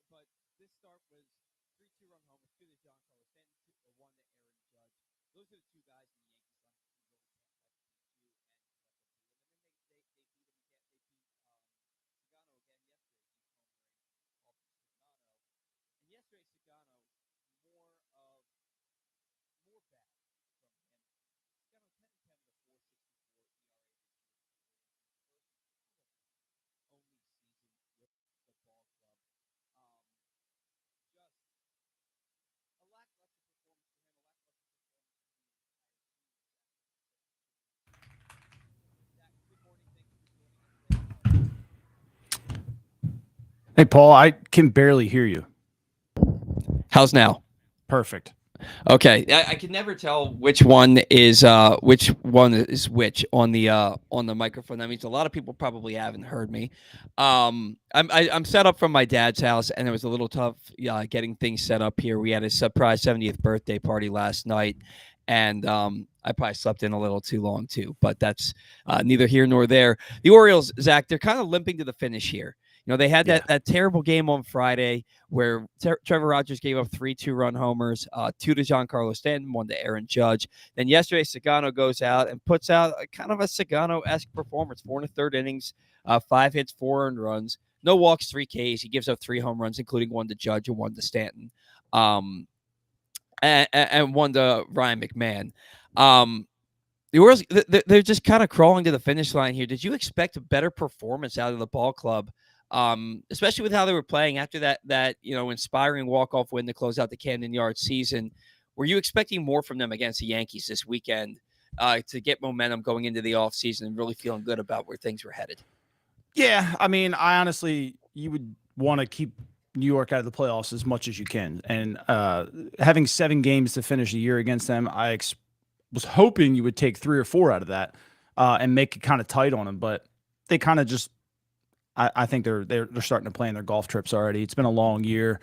But this start was 3-2 run home, two to Giancarlo Stanton, one to Aaron Judge. Those are the two guys in the Yankees lineup who really can't let them beat you and let them beat them. And then they beat him again. They beat Sagano again yesterday. He's homering off of Sagano. And yesterday, Sagano, more of more bad from him. Sagano 10-10 with a 4.64 ERA this year for the Orioles. His first only season with the ball club. Um, just a lackluster performance for him, a lackluster performance for the entire team. Zach, good morning. Thank you for joining us today. How are you? Hey, Paul, I can barely hear you. How's now? Perfect. Okay, I can never tell which one is which on the microphone. That means a lot of people probably haven't heard me. I'm set up from my dad's house, and it was a little tough getting things set up here. We had a surprise 70th birthday party last night, and I probably slept in a little too long too. But that's neither here nor there. The Orioles, Zach, they're kind of limping to the finish here. You know, they had that terrible game on Friday where Trevor Rogers gave up 3 2-run homers, 2 to Giancarlo Stanton, 1 to Aaron Judge. Then yesterday, Sagano goes out and puts out kind of a Sagano-esque performance, 4 1/3 innings, 5 hits, 4 earned runs, no walks, 3 Ks. He gives up 3 home runs, including 1 to Judge and 1 to Stanton, and 1 to Ryan McMahon. The Orioles, they're just kind of crawling to the finish line here. Did you expect a better performance out of the ball club? Especially with how they were playing after that inspiring walk-off win to close out the Camden Yards season. Were you expecting more from them against the Yankees this weekend to get momentum going into the offseason and really feeling good about where things were headed? Yeah, I mean, you would want to keep New York out of the playoffs as much as you can. And having 7 games to finish the year against them, I was hoping you would take 3 or 4 out of that and make it kind of tight on them. But they kind of just I think they're starting to plan their golf trips already. It's been a long year.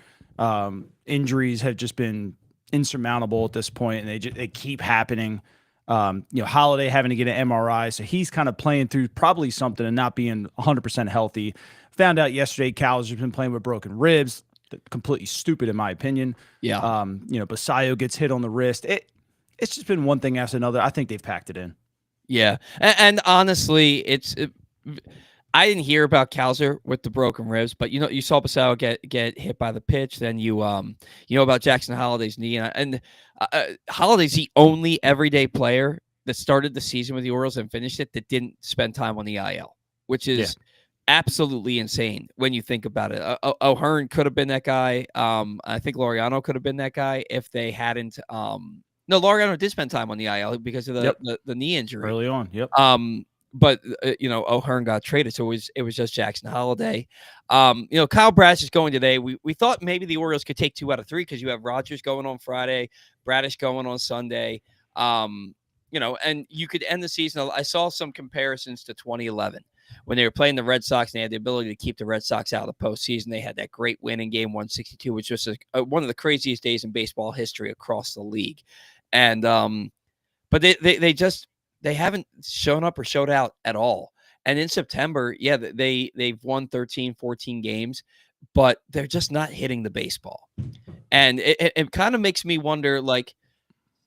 Injuries have just been insurmountable at this point, and they keep happening. Holiday having to get an MRI, so he's kind of playing through probably something and not being 100% healthy. Found out yesterday Cal's been playing with broken ribs. Completely stupid in my opinion. Yeah. Basayo gets hit on the wrist. It's just been one thing after another. I think they've packed it in. Yeah, and honestly, I didn't hear about Cowser with the broken ribs, but you saw Basayo get hit by the pitch. Then you know about Jackson Holliday's knee, and Holliday's the only everyday player that started the season with the Orioles and finished it that didn't spend time on the IL, which is absolutely insane when you think about it. O'Hearn could have been that guy. I think Laureano could have been that guy if they hadn't. No, Laureano did spend time on the IL because of the knee injury early on. Yep. But O'Hearn got traded, so it was just Jackson Holliday. Kyle Bradish is going today. We thought maybe the Orioles could take 2 out of 3 because you have Rogers going on Friday, Bradish going on Sunday. And you could end the season. I saw some comparisons to 2011 when they were playing the Red Sox and they had the ability to keep the Red Sox out of the postseason. They had that great win in Game 162, which was one of the craziest days in baseball history across the league. And but they haven't shown up or showed out at all. And in September, they've won 13, 14 games, but they're just not hitting the baseball. And it kind of makes me wonder, like,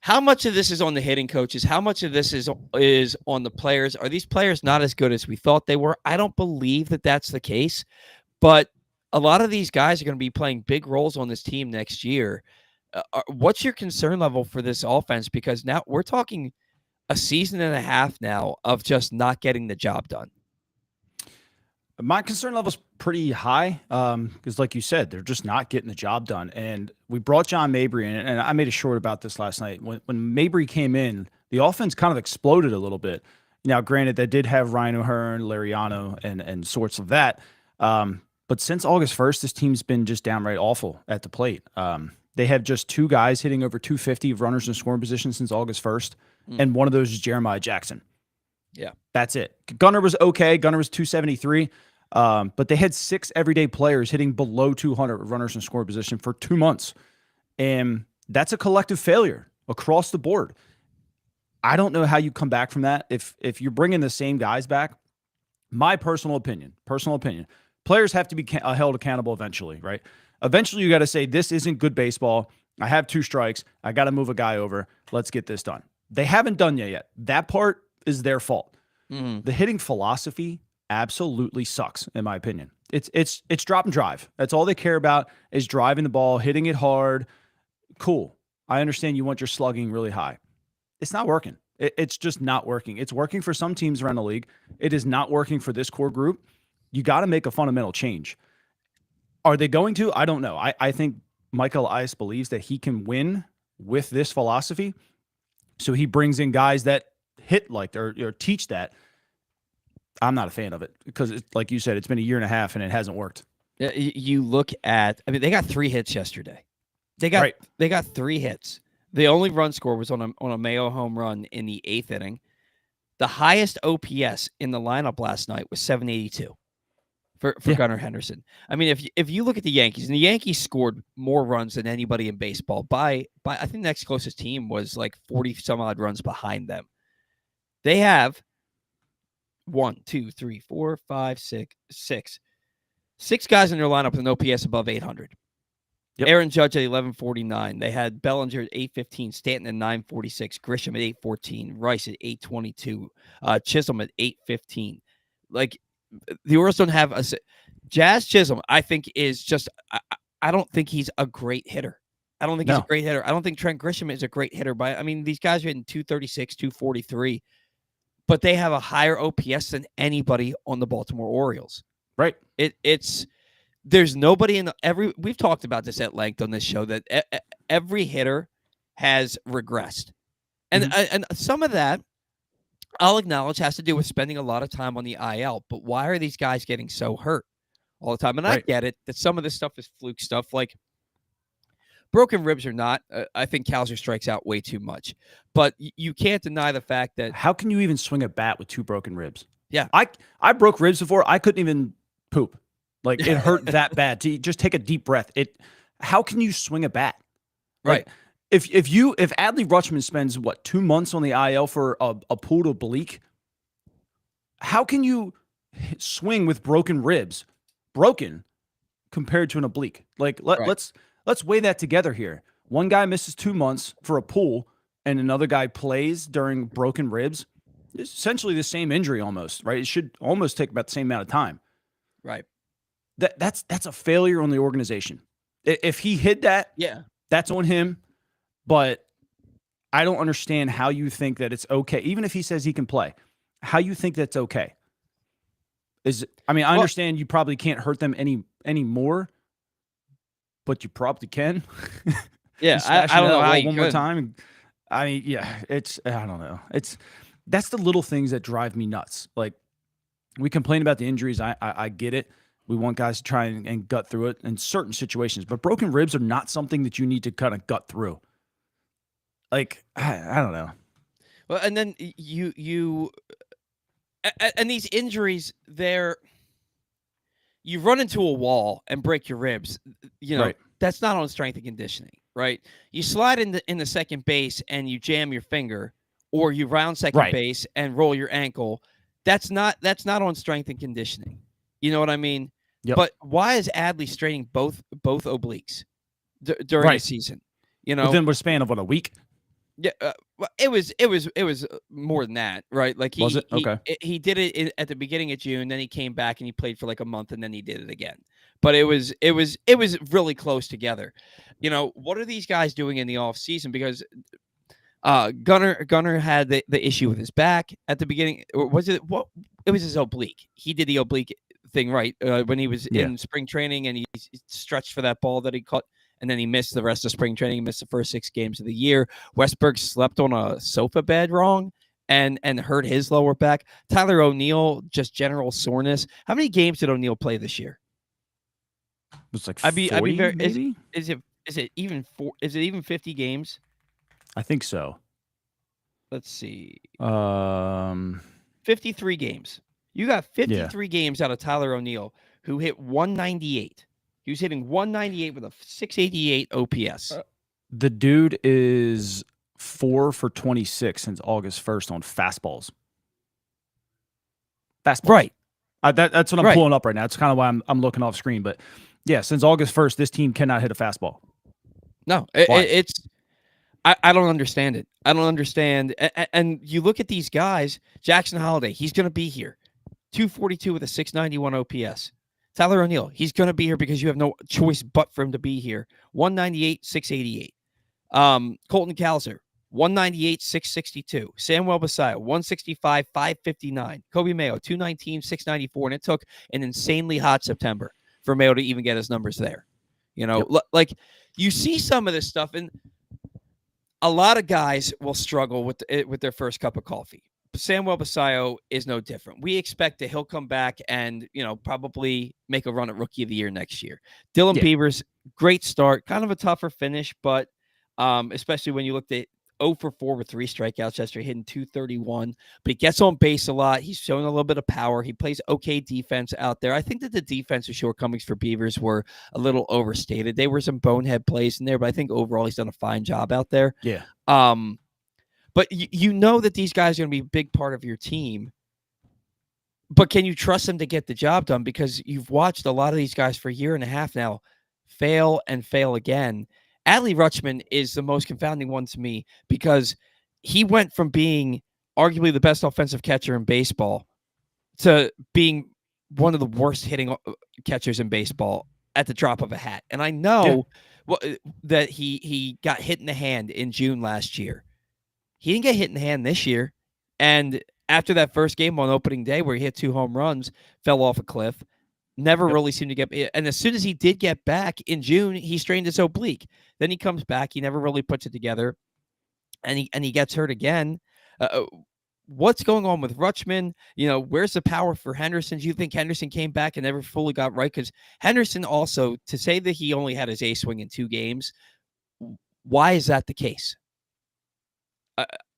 how much of this is on the hitting coaches? How much of this is on the players? Are these players not as good as we thought they were? I don't believe that that's the case, but a lot of these guys are going to be playing big roles on this team next year. What's your concern level for this offense? Because now we're talking a season and a half now of just not getting the job done. My concern level is pretty high because, like you said, they're just not getting the job done. And we brought John Mabry in, and I made a short about this last night. When Mabry came in, the offense kind of exploded a little bit. Now, granted, they did have Ryan O'Hearn, Laureano, and sorts of that. But since August 1st, this team's been just downright awful at the plate. They have just 2 guys hitting over 250 of runners in scoring position since August 1st. And one of those is Jeremiah Jackson. Yeah. That's it. Gunnar was okay. Gunnar was 273. But they had 6 everyday players hitting below 200 runners in scoring position for 2 months. And that's a collective failure across the board. I don't know how you come back from that. If you're bringing the same guys back, my personal opinion, players have to be held accountable eventually, right? Eventually, you got to say, this isn't good baseball. I have 2 strikes. I got to move a guy over. Let's get this done. They haven't done that yet. That part is their fault. Mhm. The hitting philosophy absolutely sucks, in my opinion. It's drop and drive. That's all they care about is driving the ball, hitting it hard. Cool. I understand you want your slugging really high. It's not working. It's just not working. It's working for some teams around the league. It is not working for this core group. You got to make a fundamental change. Are they going to? I don't know. I think Michael Elias believes that he can win with this philosophy. So he brings in guys that hit like or teach that. I'm not a fan of it because, like you said, it's been a year and a half and it hasn't worked. You look at, I mean, they got 3 hits yesterday. They got Right. 3 hits. The only run score was on a Mayo home run in the 8th inning. The highest OPS in the lineup last night was 782 for Gunnar Henderson. I mean, if you look at the Yankees, and the Yankees scored more runs than anybody in baseball by I think the next closest team was like 40 some odd runs behind them. They have 1, 2, 3, 4, 5, 6 guys in their lineup with an OPS above 800. Yep. Aaron Judge at 1149. They had Bellinger at 815, Stanton at 946, Grisham at 814, Rice at 822, Chisholm at 815. Like, the Orioles don't have a Jazz Chisholm. I think is just. I don't think he's a great hitter. I don't think he's a great hitter. I don't think Trent Grisham is a great hitter. I mean, these guys are hitting 236, 243, but they have a higher OPS than anybody on the Baltimore Orioles. Right. It's. There's nobody in we've talked about this at length on this show that every hitter has regressed. And and some of that I'll acknowledge has to do with spending a lot of time on the IL, but why are these guys getting so hurt all the time? And I get it that some of this stuff is fluke stuff, like broken ribs or not. I think Cowser strikes out way too much, but you can't deny the fact that how can you even swing a bat with 2 broken ribs? Yeah. I broke ribs before. I couldn't even poop. Like, it hurt that bad. To just take a deep breath. How can you swing a bat? Right. Like, if Adley Rutschman spends 2 months on the IL for a pulled oblique, how can you swing with broken ribs? Broken compared to an oblique. Like, let's weigh that together here. One guy misses 2 months for a pull, and another guy plays during broken ribs. It's essentially the same injury almost, right? It should almost take about the same amount of time. Right. That's a failure on the organization. If he hid that, that's on him. But I don't understand how you think that it's okay, even if he says he can play, how you think that's okay. I understand you probably can't hurt them anymore, but you probably can. Yeah, I don't know how you one more time. I mean, I don't know. That's the little things that drive me nuts. Like, we complain about the injuries. I get it. We want guys to try and gut through it in certain situations, but broken ribs are not something that you need to kind of gut through. Like, I don't know. Well, and then and these injuries, you run into a wall and break your ribs. That's not on strength and conditioning, right? You slide in the second base and you jam your finger, or you round second base and roll your ankle. That's not on strength and conditioning. You know what I mean? Yep. But why is Adley straining both obliques during the season? Within a span of a week. Yeah, it was more than that, right? Like was it? Okay. He did it at the beginning of June, then he came back and he played for like a month, and then he did it again. But it was really close together. What are these guys doing in the off season? Because Gunnar had the issue with his back at the beginning. Or was it what? It was his oblique. He did the oblique thing right when he was in spring training, and he stretched for that ball that he caught, and then he missed the rest of spring training. He missed the first 6 games of the year. Westberg slept on a sofa bed wrong and hurt his lower back. Tyler O'Neill, just general soreness. How many games did O'Neill play this year? It was like 40, maybe? Is it even 50 games? I think so. Let's see. 53 games. You got 53 games out of Tyler O'Neill, who hit 198. He was hitting 198 with a 688 OPS. The dude is 4 for 26 since August 1st on fastballs. Right. That's what I'm pulling up right now. It's kind of why I'm looking off screen. But Yeah, since August 1st, this team cannot hit a fastball. No, Why? it's I don't understand it. I don't understand. And you look at these guys, Jackson Holiday, he's going to be here. 242 with a 691 OPS. Tyler O'Neill, he's going to be here because you have no choice but for him to be here. 198, 688. Colton Cowser, 198, 662. Samuel Basayo, 165, 559. Kobe Mayo, 219, 694. And it took an insanely hot September for Mayo to even get his numbers there. You know, like you see some of this stuff, and a lot of guys will struggle with their first cup of coffee. Samuel Basayo is no different. We expect that he'll come back and, probably make a run at Rookie of the Year next year. Dylan Beavers, great start, kind of a tougher finish, but especially when you looked at 0 for 4 with 3 strikeouts yesterday, hitting 231. But he gets on base a lot. He's showing a little bit of power. He plays okay defense out there. I think that the defensive shortcomings for Beavers were a little overstated. They were some bonehead plays in there, but I think overall he's done a fine job out there. Yeah. But you know that these guys are going to be a big part of your team. But can you trust them to get the job done? Because you've watched a lot of these guys for a year and a half now fail and fail again. Adley Rutschman is the most confounding one to me because he went from being arguably the best offensive catcher in baseball to being one of the worst hitting catchers in baseball at the drop of a hat. And I know that he got hit in the hand in June last year. He didn't get hit in the hand this year. And after that first game on opening day where he hit 2 home runs, fell off a cliff, never really seemed to get. And as soon as he did get back in June, he strained his oblique. Then he comes back. He never really puts it together. And he gets hurt again. What's going on with Rutschman? Where's the power for Henderson? Do you think Henderson came back and never fully got right? Because Henderson also, to say that he only had his A swing in 2 games, why is that the case?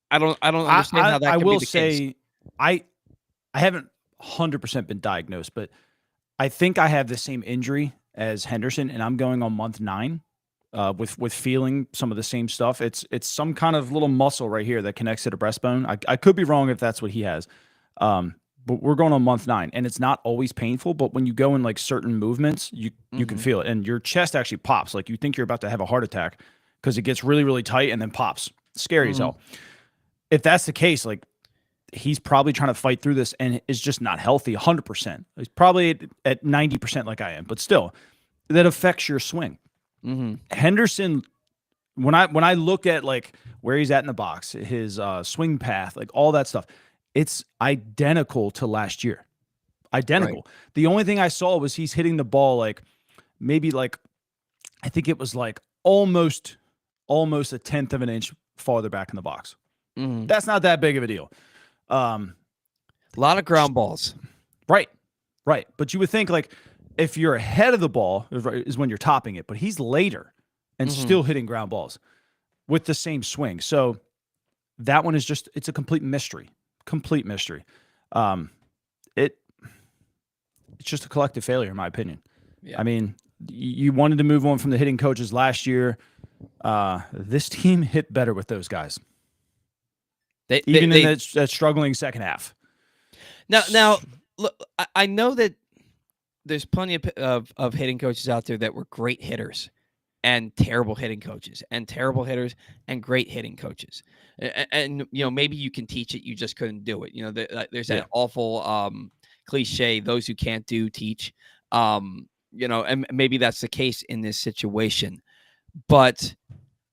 I don't understand how that can be the case. I haven't 100% been diagnosed, but I think I have the same injury as Henderson, and I'm going on month 9 with feeling some of the same stuff. It's some kind of little muscle right here that connects to the breastbone. I could be wrong if that's what he has, but we're going on month 9, and it's not always painful. But when you go in like certain movements, you can feel it, and your chest actually pops. Like you think you're about to have a heart attack because it gets really, really tight and then pops. Scary as hell. If that's the case, like he's probably trying to fight through this and is just not healthy 100%. He's probably at 90% like I am, but still, that affects your swing. Henderson, when I look at like where he's at in the box, his swing path, like all that stuff, it's identical to last year. Identical. Right. The only thing I saw was he's hitting the ball like maybe like I think it was like almost a 1/10 of an inch farther back in the box. That's not that big of a deal. A lot of ground balls. Right. But you would think like if you're ahead of the ball is when you're topping it, but he's later and still hitting ground balls with the same swing. So that one is it's a complete mystery. It's just a collective failure in my opinion. Yeah. I mean, you wanted to move on from the hitting coaches last year. This team hit better with those guys. Even in that struggling second half. Now, look, I know that there's plenty of hitting coaches out there that were great hitters and terrible hitting coaches, and terrible hitters and great hitting coaches. And maybe you can teach it, you just couldn't do it. There's that awful cliche: those who can't do teach. And maybe that's the case in this situation, but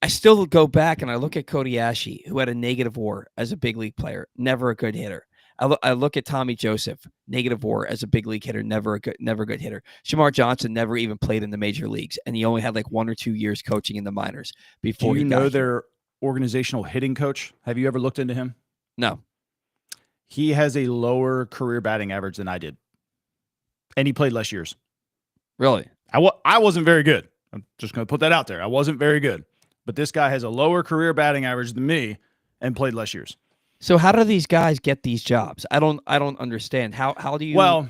I still go back and I look at Cody Ashe, who had a negative WAR as a big league player, never a good hitter. I look at Tommy Joseph, negative WAR as a big league hitter, never a good hitter. Shamar Johnson never even played in the major leagues, and he only had like 1 or 2 years coaching in the minors before. Do you know their organizational hitting coach? Have you ever looked into him? No. He has a lower career batting average than I did, and he played less years. Really? I wasn't very good. I'm just going to put that out there. I wasn't very good. But this guy has a lower career batting average than me and played less years. So how do these guys get these jobs? I don't understand. How do you? Well,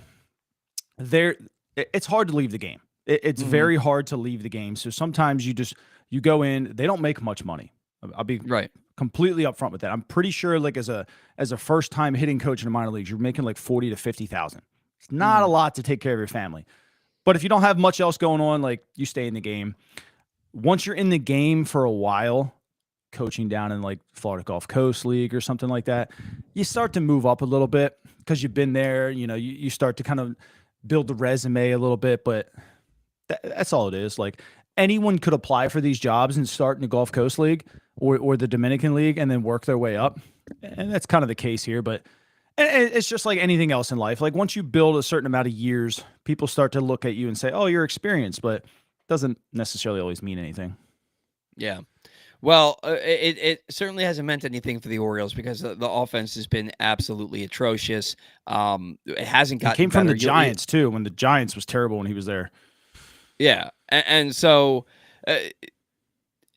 it's hard to leave the game. It's very hard to leave the game. So sometimes you go in. They don't make much money. I'll be completely upfront with that. I'm pretty sure like as a first time hitting coach in the minor leagues, you're making like $40,000 to $50,000. It's not a lot to take care of your family. But if you don't have much else going on, like you stay in the game. Once you're in the game for a while, coaching down in like Florida Gulf Coast League or something like that, you start to move up a little bit because you've been there. You start to kind of build the resume a little bit, but that's all it is. Like anyone could apply for these jobs and start in the Gulf Coast League or the Dominican League and then work their way up. And that's kind of the case here, but it's just like anything else in life. Like once you build a certain amount of years, people start to look at you and say, oh, you're experienced, but it doesn't necessarily always mean anything. Yeah. Well, it certainly hasn't meant anything for the Orioles because the offense has been absolutely atrocious. It hasn't gotten It came from better. the Giants too, when the Giants was terrible when he was there. Yeah, and so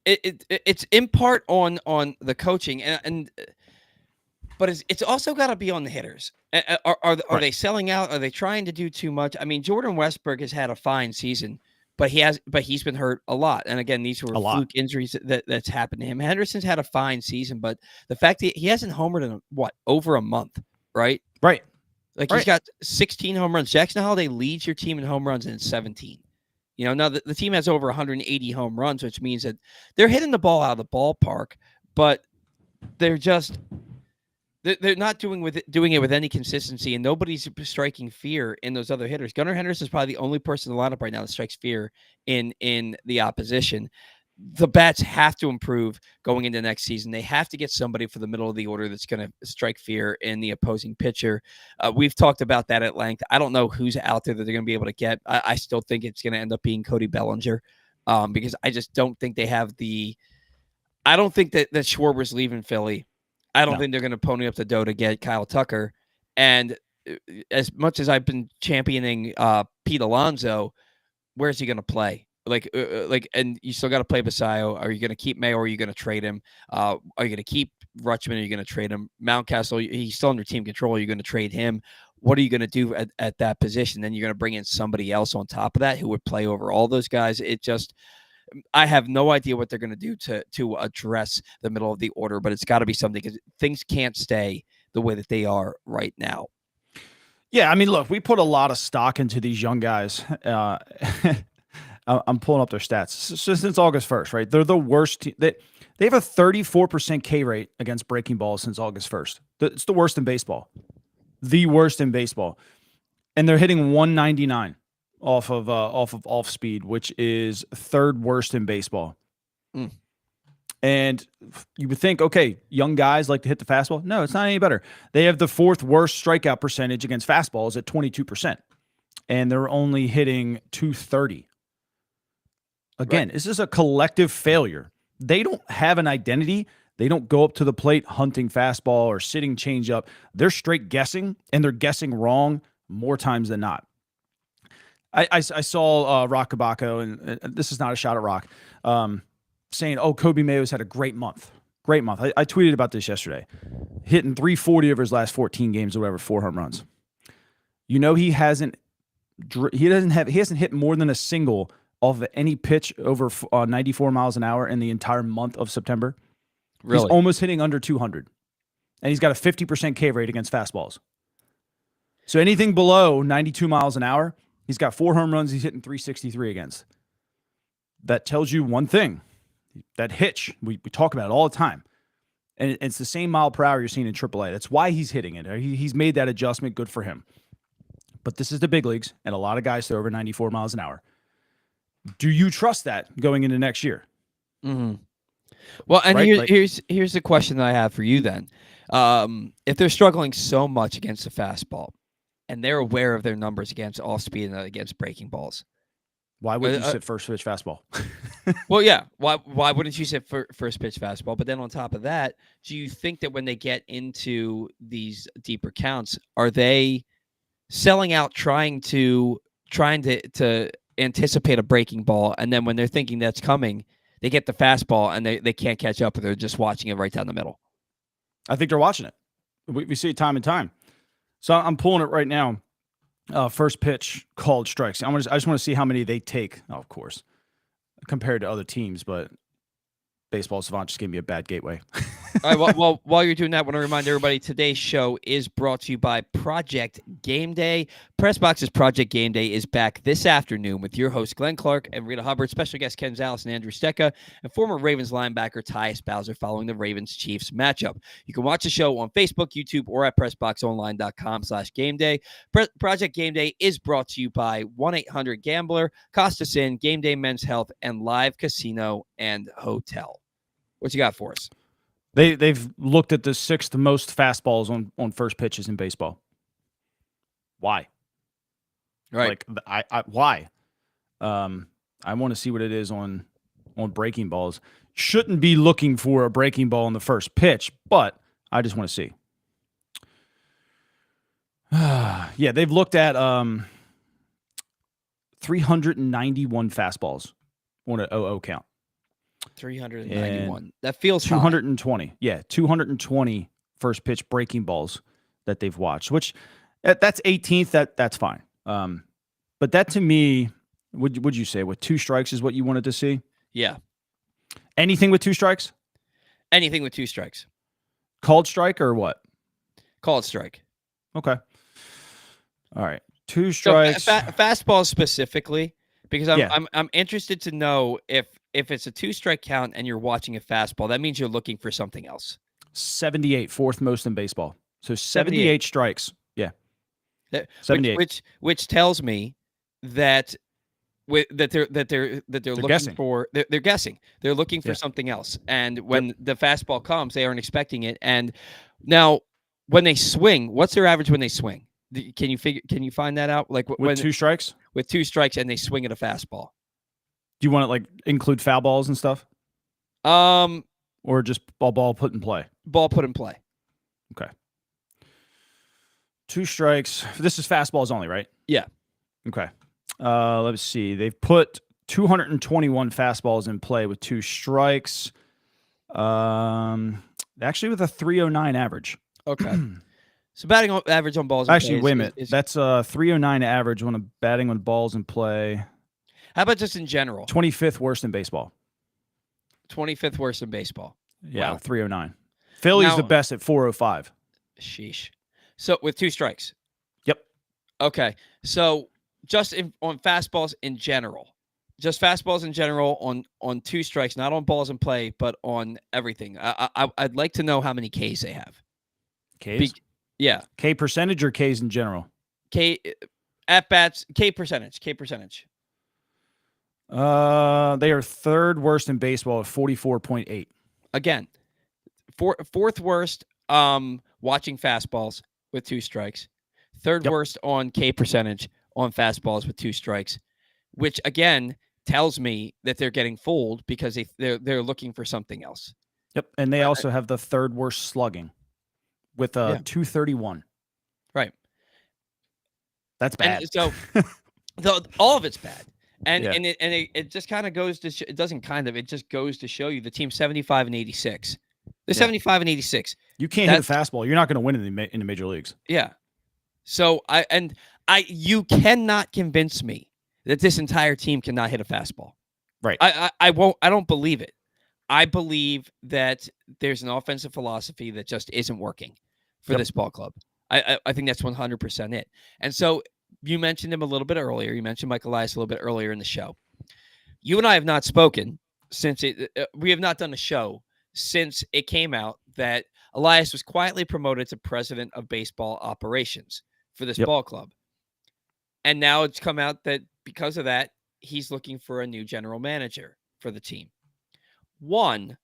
it's in part on the coaching, but it's also got to be on the hitters. Are they selling out? Are they trying to do too much? I mean, Jordan Westbrook has had a fine season, but he's been hurt a lot. And again, these were fluke injuries that's happened to him. Henderson's had a fine season, but the fact that he hasn't homered in over a month, right? Right. Like he's got 16 home runs. Jackson Holiday leads your team in home runs in 17. Now the team has over 180 home runs, which means that they're hitting the ball out of the ballpark, but they're not doing it with any consistency, and nobody's striking fear in those other hitters. Gunnar Henderson is probably the only person in the lineup right now that strikes fear in the opposition. The bats have to improve going into next season. They have to get somebody for the middle of the order that's going to strike fear in the opposing pitcher. We've talked about that at length. I don't know who's out there that they're going to be able to get. I still think it's going to end up being Cody Bellinger because I just don't think they have the – I don't think that Schwarber's leaving Philly. I don't think they're going to pony up the dough to get Kyle Tucker. And as much as I've been championing Pete Alonso, where's he going to play? And you still got to play Basayo. Are you going to keep Mayo or are you going to trade him? Are you going to keep Rutschman? Or are you going to trade him? Mountcastle, he's still under team control. Are you going to trade him? What are you going to do at that position? Then you're going to bring in somebody else on top of that who would play over all those guys. I have no idea what they're going to do to address the middle of the order, but it's got to be something because things can't stay the way that they are right now. Yeah, I mean, look, we put a lot of stock into these young guys. I'm pulling up their stats since August 1st, right? They're the worst. They have a 34% K rate against breaking balls since August 1st. It's the worst in baseball. The worst in baseball. And they're hitting 199 off of off speed, which is third worst in baseball. Mm. And you would think, okay, young guys like to hit the fastball. No, it's not any better. They have the fourth worst strikeout percentage against fastballs at 22%. And they're only hitting 230. Again, This is a collective failure. They don't have an identity. They don't go up to the plate hunting fastball or sitting changeup. They're straight guessing, and they're guessing wrong more times than not. I saw Rock Kabako, and this is not a shot at Rock, saying, oh, Kobe Mayo's had a great month. Great month. I tweeted about this yesterday. Hitting 340 over his last 14 games or whatever, 4 home runs. He hasn't hit more than a single off of any pitch over 94 miles an hour in the entire month of September. Really? He's almost hitting under 200. And he's got a 50% K rate against fastballs. So anything below 92 miles an hour, he's got 4 home runs. He's hitting 363 against. That tells you one thing. That hitch, we talk about it all the time. And it's the same mile per hour you're seeing in AAA. That's why he's hitting it. He's made that adjustment. Good for him. But this is the big leagues, and a lot of guys throw over 94 miles an hour. Do you trust that going into next year? Mm-hmm. Well, and right? here's the question that I have for you then. If they're struggling so much against the fastball, and they're aware of their numbers against off speed and against breaking balls, why wouldn't you sit first pitch fastball? Well, yeah. Why wouldn't you sit first pitch fastball? But then on top of that, do you think that when they get into these deeper counts, are they selling out, trying to anticipate a breaking ball, and then when they're thinking that's coming, they get the fastball and they can't catch up, or they're just watching it right down the middle? I think they're watching it. We see it time and time. So I'm pulling it right now. First pitch called strikes. I just want to see how many they take, of course, compared to other teams, but Baseball Savant just gave me a bad gateway. All right. Well, while you're doing that, I want to remind everybody today's show is brought to you by Project Game Day. Pressbox's Project Game Day is back this afternoon with your hosts Glenn Clark and Rita Hubbard, special guest Ken Zales and Andrew Stecca, and former Ravens linebacker Tyus Bowser following the Ravens-Chiefs matchup. You can watch the show on Facebook, YouTube, or at PressBoxOnline.com/Game Day. Project Game Day is brought to you by 1-800-GAMBLER, Costa Sin, Game Day Men's Health, and Live Casino and Hotel. What you got for us? They've looked at the 6th most fastballs on first pitches in baseball. Why? Right. Like why? I want to see what it is on breaking balls. Shouldn't be looking for a breaking ball in the first pitch, but I just want to see. Yeah, they've looked at 391 fastballs on an 0-0 count. 391. And that feels 220. High. Yeah, 220 first pitch breaking balls that they've watched, which that's 18th. That's fine. But that to me, would you say with 2 strikes is what you wanted to see? Yeah. Anything with 2 strikes? Anything with 2 strikes. Called strike or what? Called strike. Okay. All right. 2 strikes. So, fastballs specifically, because I'm interested to know if it's a 2-strike count and you're watching a fastball, that means you're looking for something else. 78, 4th most in baseball. So 78 strikes. Yeah. 78. Which tells me that they're looking guessing. They're guessing. They're looking for something else. And when the fastball comes, they aren't expecting it. And now when they swing, what's their average when they swing? Can you find that out? Like with 2 strikes? With 2 strikes and they swing at a fastball. Do you want to like include foul balls and stuff? Or just ball put in play? Ball put in play. Okay. 2 strikes. This is fastballs only, right? Yeah. Okay. Let's see. They've put 221 fastballs in play with 2 strikes. Actually with a 309 average. Okay. So batting average on balls. Actually, wait a minute. That's a 309 average when batting on balls in play. How about just in general? 25th worst in baseball. 25th worst in baseball. Yeah, wow. 309. Philly's the best at 405. Sheesh. So with 2 strikes. Yep. Okay. So just on fastballs in general. Just fastballs in general on 2 strikes, not on balls in play, but on everything. I'd like to know how many Ks they have. Ks? Yeah. K percentage or Ks in general? K at bats, K percentage. They are 3rd worst in baseball at 44.8. Again, 4th worst watching fastballs with 2 strikes. 3rd worst on K percentage on fastballs with 2 strikes, which again tells me that they're getting fooled because they're looking for something else. Yep, and they also have the 3rd worst slugging with 231. Right. That's bad. And so all of it's bad. And it just kind of goes to it doesn't kind of it just goes to show you the team's 75 and 86. They're 75 and 86. You can't hit a fastball. You're not going to win in the major leagues. Yeah. So you cannot convince me that this entire team cannot hit a fastball. Right. I won't. I don't believe it. I believe that there's an offensive philosophy that just isn't working for this ball club. I think that's 100% it. And so you mentioned him a little bit earlier. You mentioned Mike Elias a little bit earlier in the show. You and I have not spoken since we have not done a show since it came out that Elias was quietly promoted to president of baseball operations for this ball club. And now it's come out that because of that, he's looking for a new general manager for the team. One,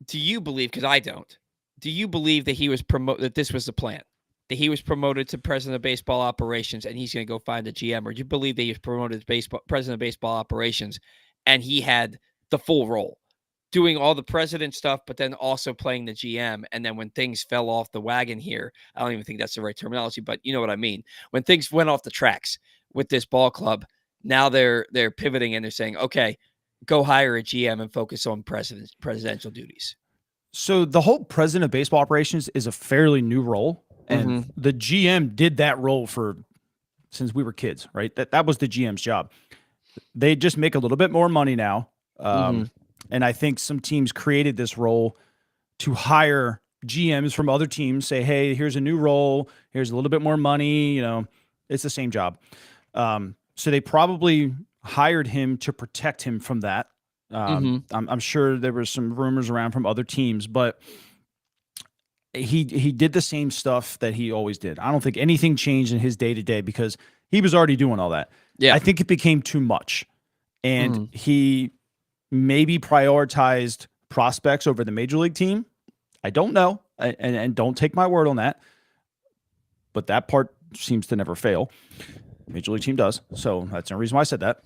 do you believe, because I don't, do you believe that he was that this was the plan? That he was promoted to president of baseball operations and he's going to go find a GM? Or do you believe that he was promoted to president of baseball operations and he had the full role, doing all the president stuff, but then also playing the GM? And then when things fell off the wagon here, I don't even think that's the right terminology, but you know what I mean. When things went off the tracks with this ball club, now they're pivoting and they're saying, okay, go hire a GM and focus on presidential duties. So the whole president of baseball operations is a fairly new role. And the GM did that role since we were kids, right? That was the GM's job. They just make a little bit more money now. And I think some teams created this role to hire GMs from other teams, say, hey, here's a new role, here's a little bit more money, it's the same job. So they probably hired him to protect him from that. I'm sure there were some rumors around from other teams, but he did the same stuff that he always did. I don't think anything changed in his day-to-day because he was already doing all that. Yeah. I think it became too much. And he maybe prioritized prospects over the major league team. I don't know. And don't take my word on that. But that part seems to never fail. Major league team does. So that's the reason why I said that.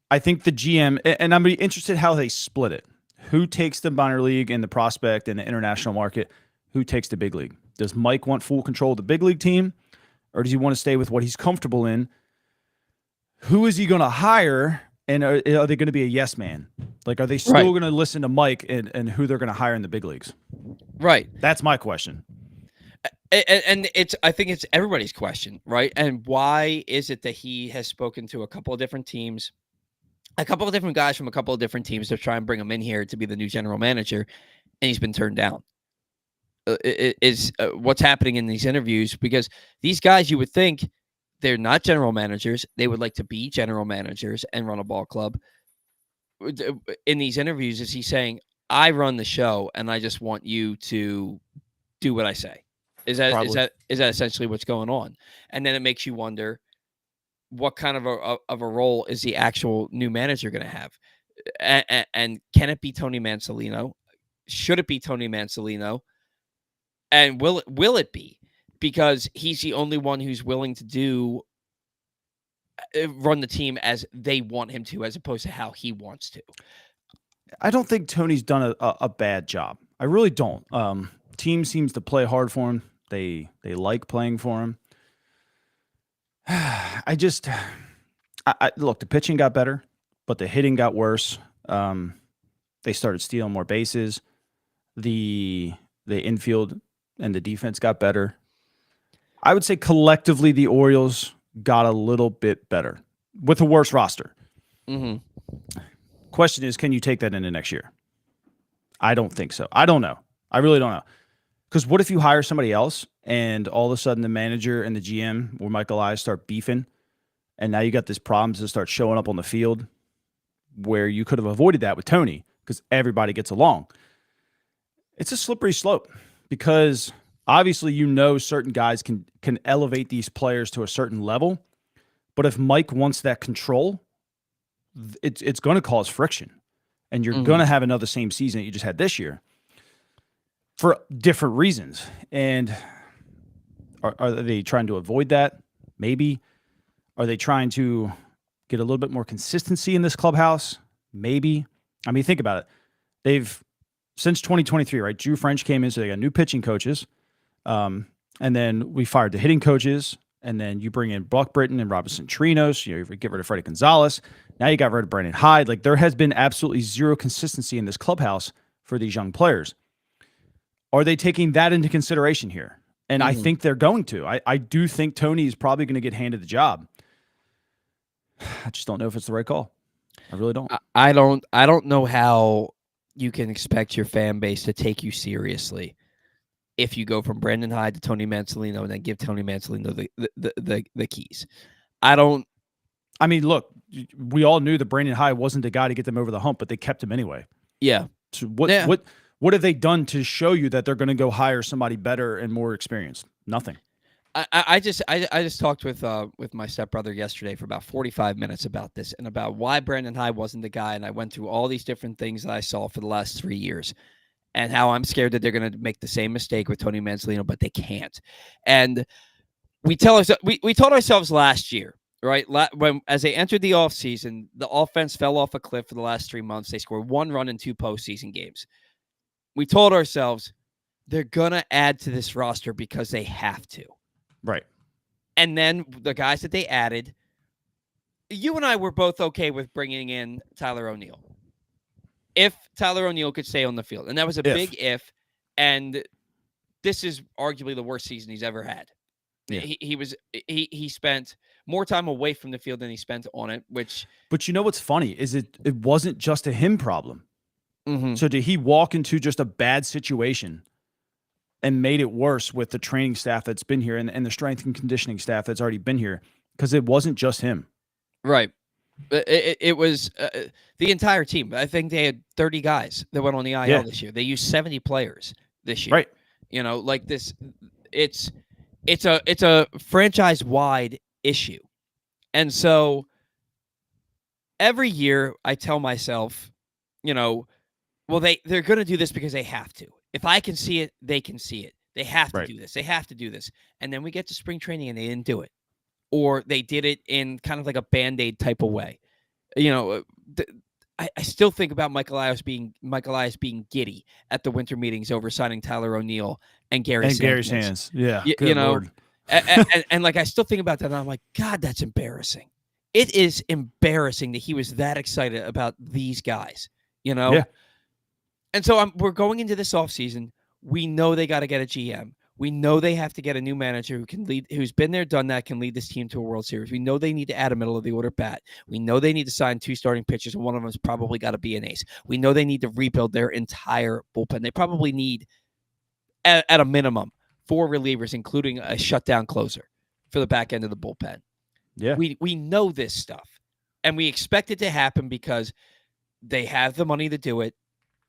I think the GM, and I'm interested how they split it. Who takes the minor league and the prospect and the international market? Who takes the big league? Does Mike want full control of the big league team? Or does he want to stay with what he's comfortable in? Who is he going to hire? And are they going to be a yes man? Like, are they still going to listen to Mike and who they're going to hire in the big leagues? Right. That's my question. And I think it's everybody's question, right? And why is it that he has spoken to a couple of different teams, a couple of different guys from a couple of different teams to try and bring him in here to be the new general manager, and he's been turned down? Is what's happening in these interviews, because these guys, you would think they're not general managers. They would like to be general managers and run a ball club. In these interviews, is he saying, I run the show and I just want you to do what I say? Is that essentially what's going on? And then it makes you wonder, what kind of a role is the actual new manager going to have? And can it be Tony Mansolino? Should it be Tony Mansolino? And will it be? Because he's the only one who's willing to run the team as they want him to, as opposed to how he wants to. I don't think Tony's done a bad job. I really don't. Team seems to play hard for him. They like playing for him. I look, the pitching got better, but the hitting got worse. They started stealing more bases. The infield and the defense got better. I would say collectively the Orioles got a little bit better with a worse roster. Question is, can you take that into next year? I don't think so. I don't know. I really don't know. Because what if you hire somebody else and all of a sudden the manager and the GM or Michael I start beefing, and now you got this problem to start showing up on the field where you could have avoided that with Tony because everybody gets along. It's a slippery slope because obviously certain guys can elevate these players to a certain level, but if Mike wants that control, it's going to cause friction, and you're going to have another same season that you just had this year for different reasons. And are they trying to avoid that? Maybe. Are they trying to get a little bit more consistency in this clubhouse? Maybe. I mean, think about it. They've, since 2023, right? Drew French came in, so they got new pitching coaches. And then we fired the hitting coaches. And then you bring in Buck Britton and Robinson Trinos. You get rid of Freddie Gonzalez. Now you got rid of Brandon Hyde. Like, there has been absolutely zero consistency in this clubhouse for these young players. Are they taking that into consideration here? And I think they're going to. I do think Tony is probably going to get handed the job. I just don't know if it's the right call. I really don't. I don't know how you can expect your fan base to take you seriously if you go from Brandon Hyde to Tony Mansolino and then give Tony Mansolino the keys. I mean, look, we all knew that Brandon Hyde wasn't the guy to get them over the hump, but they kept him anyway. Yeah. So what have they done to show you that they're going to go hire somebody better and more experienced? Nothing. I just talked with my stepbrother yesterday for about 45 minutes about this and about why Brandon Hyde wasn't the guy. And I went through all these different things that I saw for the last 3 years and how I'm scared that they're going to make the same mistake with Tony Mansolino, but they can't. And we told ourselves last year, right? When, as they entered the offseason, the offense fell off a cliff for the last 3 months. They scored 1 run in 2 postseason games. We told ourselves they're going to add to this roster because they have to. Right. And then the guys that they added, you and I were both okay with bringing in Tyler O'Neill. If Tyler O'Neill could stay on the field. And that was a big if. And this is arguably the worst season he's ever had. Yeah. He spent more time away from the field than he spent on it, which. But you know what's funny is it wasn't just a him problem. Mm-hmm. So did he walk into just a bad situation and made it worse with the training staff that's been here and the strength and conditioning staff that's already been here? Because it wasn't just him. Right. It was the entire team. I think they had 30 guys that went on the IL this year. They used 70 players this year. Right. Like this, it's a franchise wide issue, and so every year I tell myself, well, they're going to do this because they have to. If I can see it, they can see it. They have to do this. They have to do this. And then we get to spring training and they didn't do it, or they did it in kind of like a Band-Aid type of way. I still think about Michael Elias being giddy at the winter meetings over signing Tyler O'Neill and Gary Sands. Yeah, Lord. and like I still think about that, and I'm like, God, that's embarrassing. It is embarrassing that he was that excited about these guys. Yeah. And so we're going into this offseason. We know they got to get a GM. We know they have to get a new manager who can lead, who's been there, done that, can lead this team to a World Series. We know they need to add a middle of the order bat. We know they need to sign 2 starting pitchers, and one of them's probably got to be an ace. We know they need to rebuild their entire bullpen. They probably need, at a minimum, 4 relievers, including a shutdown closer for the back end of the bullpen. Yeah. We know this stuff, and we expect it to happen because they have the money to do it.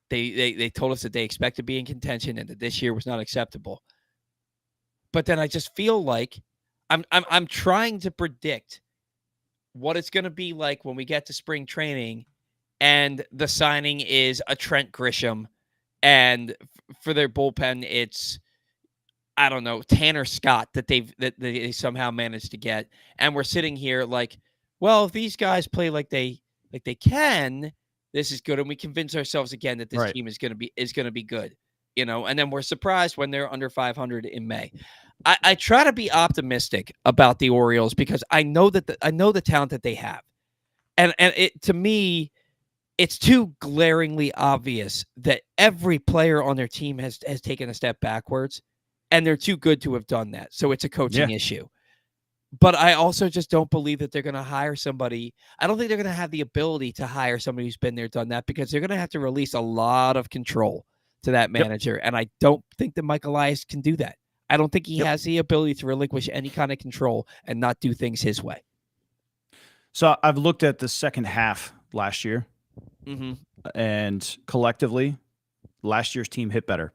They told us that they expect to be in contention and that this year was not acceptable. But then I just feel like I'm trying to predict what it's going to be like when we get to spring training and the signing is a Trent Grisham, and for their bullpen it's, I don't know, Tanner Scott that they somehow managed to get, and we're sitting here like, well, if these guys play like they can, this is good, and we convince ourselves again that this team is going to be good, and then we're surprised when they're under 500 in May. I try to be optimistic about the Orioles because I know the talent that they have, and it, to me, it's too glaringly obvious that every player on their team has taken a step backwards, and they're too good to have done that. So it's a coaching issue. But I also just don't believe that they're going to hire somebody. I don't think they're going to have the ability to hire somebody who's been there, done that, because they're going to have to release a lot of control to that manager. And I don't think that Mike Elias can do that. I don't think he has the ability to relinquish any kind of control and not do things his way. So I've looked at the second half last year, and collectively, last year's team hit better.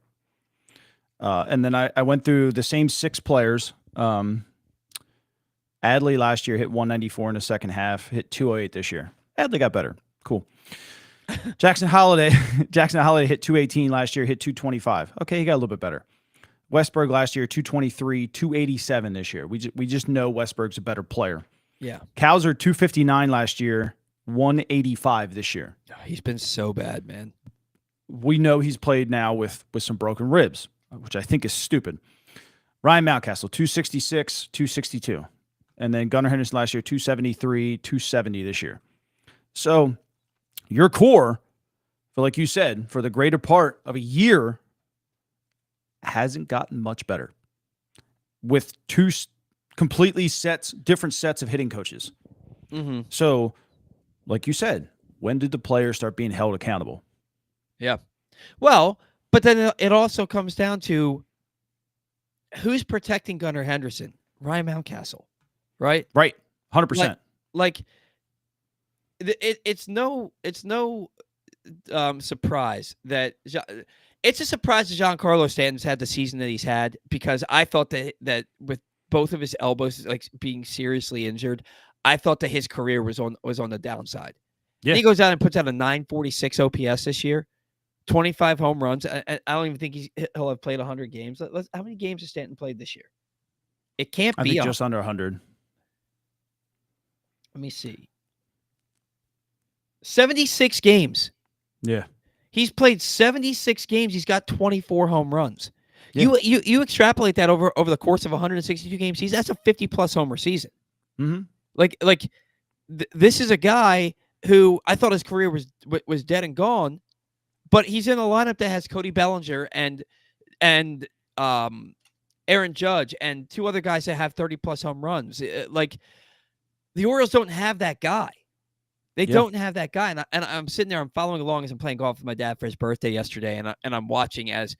And then I went through the same 6 players. Adley last year hit 194 in the second half, hit 208 this year. Adley got better. Cool. Jackson Holiday hit 218 last year, hit 225. Okay, he got a little bit better. Westberg last year, 223, 287 this year. We just know Westberg's a better player. Yeah. Cowser, 259 last year, 185 this year. He's been so bad, man. We know he's played now with some broken ribs, which I think is stupid. Ryan Mountcastle, 266, 262. And then Gunnar Henderson last year, 273, 270 this year. So your core, like you said, for the greater part of a year, hasn't gotten much better with 2 completely different sets of hitting coaches. So, like you said, when did the players start being held accountable? Yeah. Well, but then it also comes down to who's protecting Gunnar Henderson? Ryan Mountcastle, right? Right. 100%. Like it's no surprise that it's a surprise that Giancarlo Stanton's had the season that he's had, because I thought that with both of his elbows like being seriously injured, I thought that his career was on the downside. Yeah. And he goes out and puts out a 946 OPS this year, 25 home runs. I don't even think he'll have played 100 games. How many games has Stanton played this year? It can't be just under 100. Let me see. 76 games. Yeah. He's played 76 games. He's got 24 home runs. Yeah. You extrapolate that over the course of 162 games. That's a 50-plus homer season. This is a guy who I thought his career was dead and gone, but he's in a lineup that has Cody Bellinger and Aaron Judge and 2 other guys that have 30-plus home runs. The Orioles don't have that guy. They Yeah. don't have that guy. And I'm sitting there, I'm following along as I'm playing golf with my dad for his birthday yesterday, and I'm watching as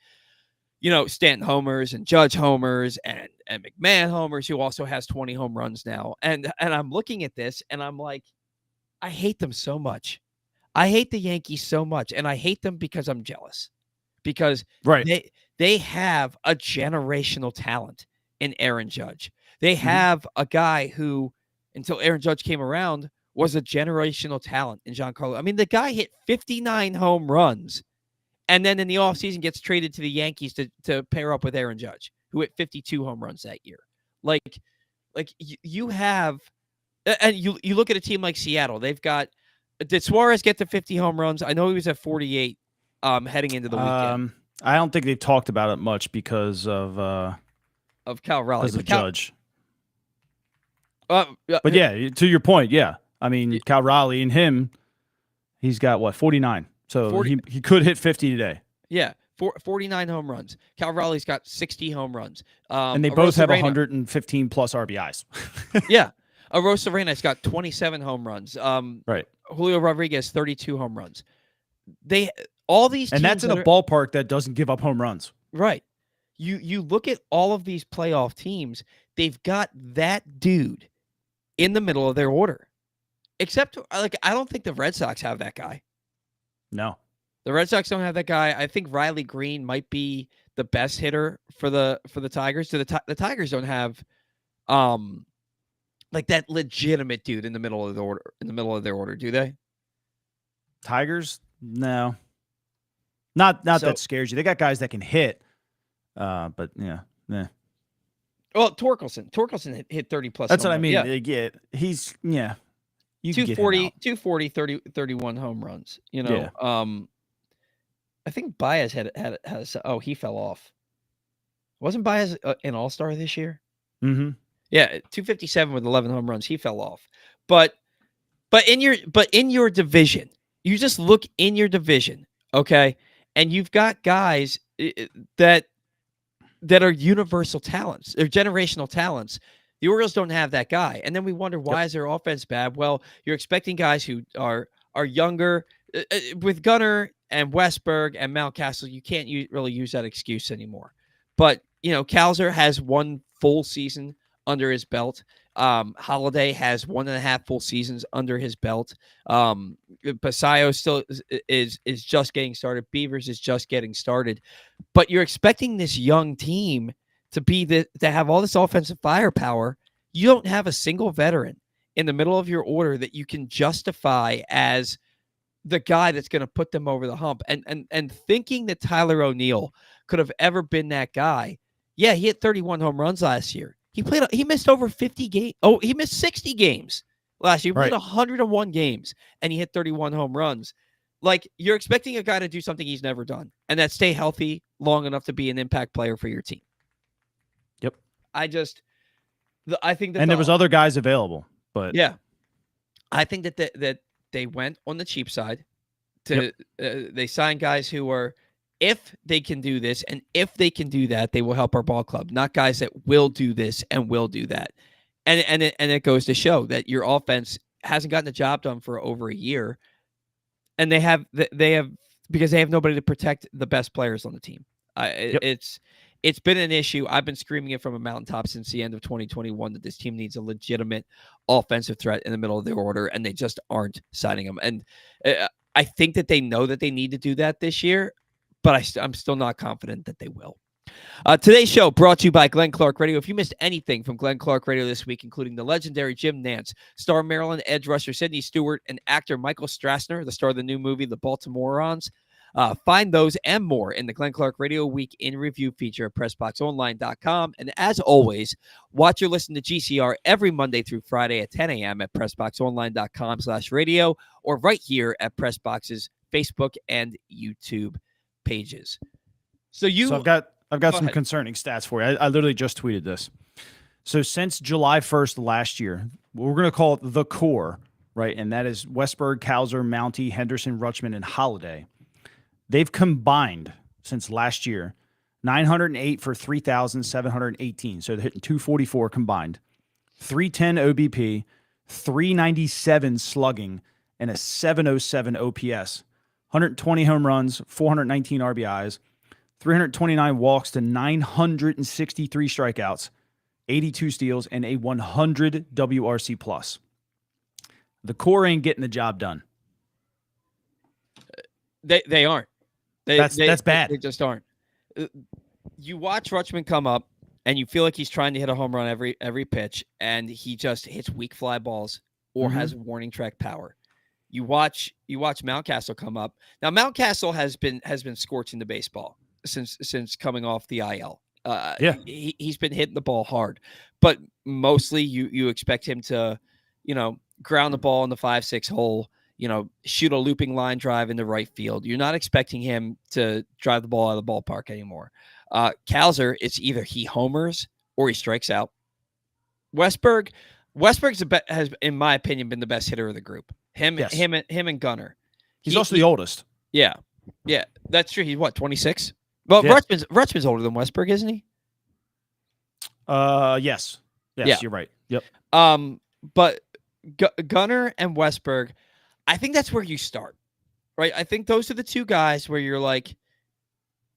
Stanton homers and Judge homers and McMahon homers, who also has 20 home runs now. And I'm looking at this and I'm like, I hate them so much. I hate the Yankees so much, and I hate them because I'm jealous. Because Right. they have a generational talent in Aaron Judge. They have a guy who, until Aaron Judge came around, was a generational talent in Giancarlo. I mean, the guy hit 59 home runs, and then in the offseason gets traded to the Yankees to pair up with Aaron Judge, who hit 52 home runs that year. Like you have, and you look at a team like Seattle. They've got, did Suarez get to 50 home runs? I know he was at 48 heading into the weekend. I don't think they've talked about it much because of Cal Raleigh. because of Judge. But yeah, to your point, yeah. I mean, Cal Raleigh and him, he's got what, 49. So 40, he could hit 50 today. Yeah, 49 home runs. Cal Raleigh's got 60 home runs. And they both have 115 plus RBIs. Yeah. Arosarena's got 27 home runs. Right. Julio Rodriguez, 32 home runs. All these teams, and that's in a ballpark that doesn't give up home runs. Right. You look at all of these playoff teams, they've got that dude in the middle of their order. Except, I don't think the Red Sox have that guy. No. The Red Sox don't have that guy. I think Riley Green might be the best hitter for the Tigers. So the Tigers don't have that legitimate dude in the middle of their order, do they? Tigers? No. Not that scares you. They got guys that can hit. But yeah. Well, Torkelson hit 30 plus. That's what I mean. Yeah. He's you 240, 31 home runs. Yeah. I think Baez has he fell off. Wasn't Baez an all-star this year? Mm-hmm. Yeah, 257 with 11 home runs. He fell off. But in your division, you just look in your division, okay? And you've got guys that are universal talents. They're generational talents. The Orioles don't have that guy. And then we wonder, why is their offense bad? Well, you're expecting guys who are younger. With Gunnar and Westberg and Mountcastle, you can't really use that excuse anymore. But, Kalzer has one full season under his belt. Holiday has 1.5 full seasons under his belt. Pasayo still is just getting started. Beavers is just getting started. But you're expecting this young team to have all this offensive firepower. You don't have a single veteran in the middle of your order that you can justify as the guy that's going to put them over the hump. And thinking that Tyler O'Neill could have ever been that guy. Yeah, he hit 31 home runs last year. He missed over 50 games. Oh, he missed 60 games last year. He played 101 games and he hit 31 home runs. You're expecting a guy to do something he's never done, and that stay healthy long enough to be an impact player for your team. Yep. I think that, and there was other guys available, but yeah, I think that they went on the cheap side. They signed guys who are, if they can do this and if they can do that, they will help our ball club. Not guys that will do this and will do that. And it goes to show that your offense hasn't gotten the job done for over a year, and they have because they have nobody to protect the best players on the team. It's been an issue. I've been screaming it from a mountaintop since the end of 2021 that this team needs a legitimate offensive threat in the middle of their order, and they just aren't signing them. And I think that they know that they need to do that this year, but I'm still not confident that they will. Today's show brought to you by Glenn Clark Radio. If you missed anything from Glenn Clark Radio this week, including the legendary Jim Nantz, star Maryland edge rusher Sidney Stewart, and actor Michael Strassner, the star of the new movie The Baltimore Orioles, find those and more in the Glenn Clark Radio Week in Review feature at PressBoxOnline.com. And as always, watch or listen to GCR every Monday through Friday at 10 a.m. at PressBoxOnline.com/radio, or right here at PressBox's Facebook and YouTube pages. So I've got some concerning stats for you. I literally just tweeted this. So since July 1st last year, we're going to call it the core, right? And that is Westberg, Kalzer, Mountie, Henderson, Rutschman, and Holiday. They've combined since last year 908 for 3,718. So they're hitting 244 combined, 310 OBP, 397 slugging, and a 707 OPS, 120 home runs, 419 RBIs, 329 walks to 963 strikeouts, 82 steals, and a 100 WRC plus. The core ain't getting the job done. They aren't. That's bad. They just aren't. You watch Rutschman come up, and you feel like he's trying to hit a home run every pitch, and he just hits weak fly balls or has warning track power. You watch Mountcastle come up. Now Mountcastle has been scorching the baseball since coming off the IL. He's been hitting the ball hard, but mostly you expect him to, ground the ball in the 5-6 hole, shoot a looping line drive into right field. You're not expecting him to drive the ball out of the ballpark anymore. Kalzer, it's either he homers or he strikes out. Westberg's has, in my opinion, been the best hitter of the group. Him and Gunnar. He's also the oldest. Yeah, that's true. He's what, 26? Well, yeah. Rutschman's older than Westberg, isn't he? Yes, yeah. You're right. Yep. But Gunnar and Westberg, I think that's where you start, right? I think those are the two guys where you're like,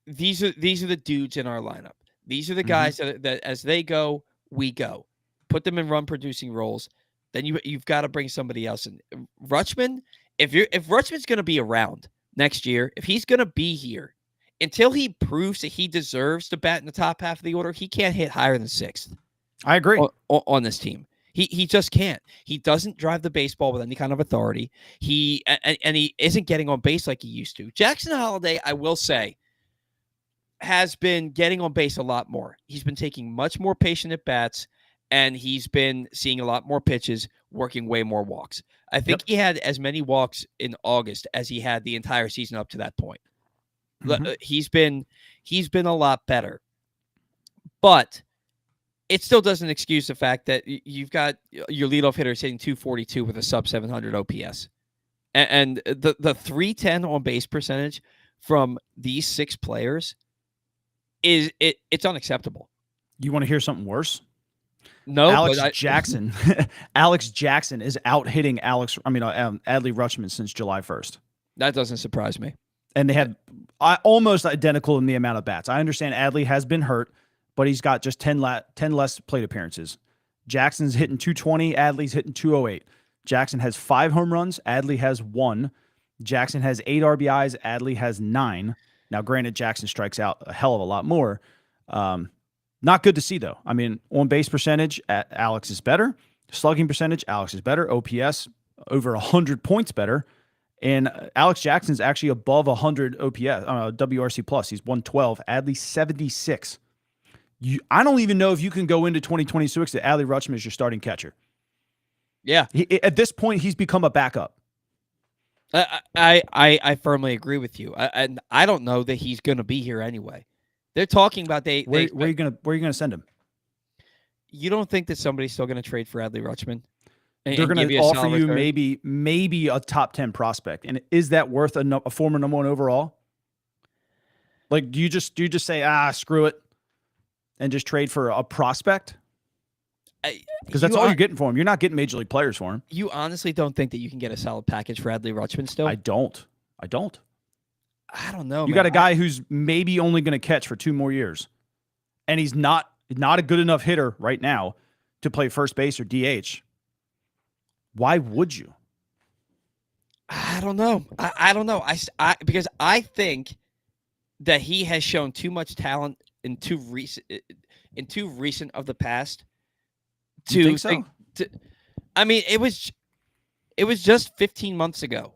these are the dudes in our lineup. These are the guys that as they go, we go. Put them in run producing roles. Then you've got to bring somebody else in. Rutschman, if Rutschman's going to be around next year, if he's going to be here, until he proves that he deserves to bat in the top half of the order, he can't hit higher than 6th. I agree. On this team. He just can't. He doesn't drive the baseball with any kind of authority. He isn't getting on base like he used to. Jackson Holliday, I will say, has been getting on base a lot more. He's been taking much more patient at bats, and he's been seeing a lot more pitches, working way more walks. I think he had as many walks in August as he had the entire season up to that point. He's been a lot better, but it still doesn't excuse the fact that you've got your leadoff hitters hitting 242 with a sub 700 OPS, and the 310 on base percentage from these 6 players it's unacceptable. You want to hear something worse? No, Alex Jackson. Alex Jackson is out hitting Adley Rutschman since July 1st. That doesn't surprise me. And they had almost identical in the amount of bats. I understand Adley has been hurt, but he's got just 10 less plate appearances. Jackson's hitting 220. Adley's hitting 208. Jackson has 5 home runs. Adley has 1. Jackson has 8 RBIs. Adley has 9. Now, granted, Jackson strikes out a hell of a lot more. Not good to see, though. I mean, on base percentage, Alex is better. Slugging percentage, Alex is better. OPS, over 100 points better. And Alex Jackson's actually above 100 OPS, WRC plus. He's 112. Adley 76. I don't even know if you can go into 2026 that Adley Rutschman is your starting catcher. Yeah. At this point, he's become a backup. I firmly agree with you. And I don't know that he's going to be here anyway. They're talking about where are you gonna send him? You don't think that somebody's still going to trade for Adley Rutschman? They're going to offer you maybe a top 10 prospect, and is that worth a former number 1 overall? Like, do you just say screw it, and just trade for a prospect? Because that's all you're getting for him. You're not getting major league players for him. You honestly don't think that you can get a solid package for Adley Rutschman still? I don't. I don't know. You got a guy who's maybe only going to catch for 2 more years, and he's not a good enough hitter right now to play first base or DH. Why would you? I don't know. I don't know. Because I think that he has shown too much talent in too recent of the past. You think so? I mean, it was just 15 months ago.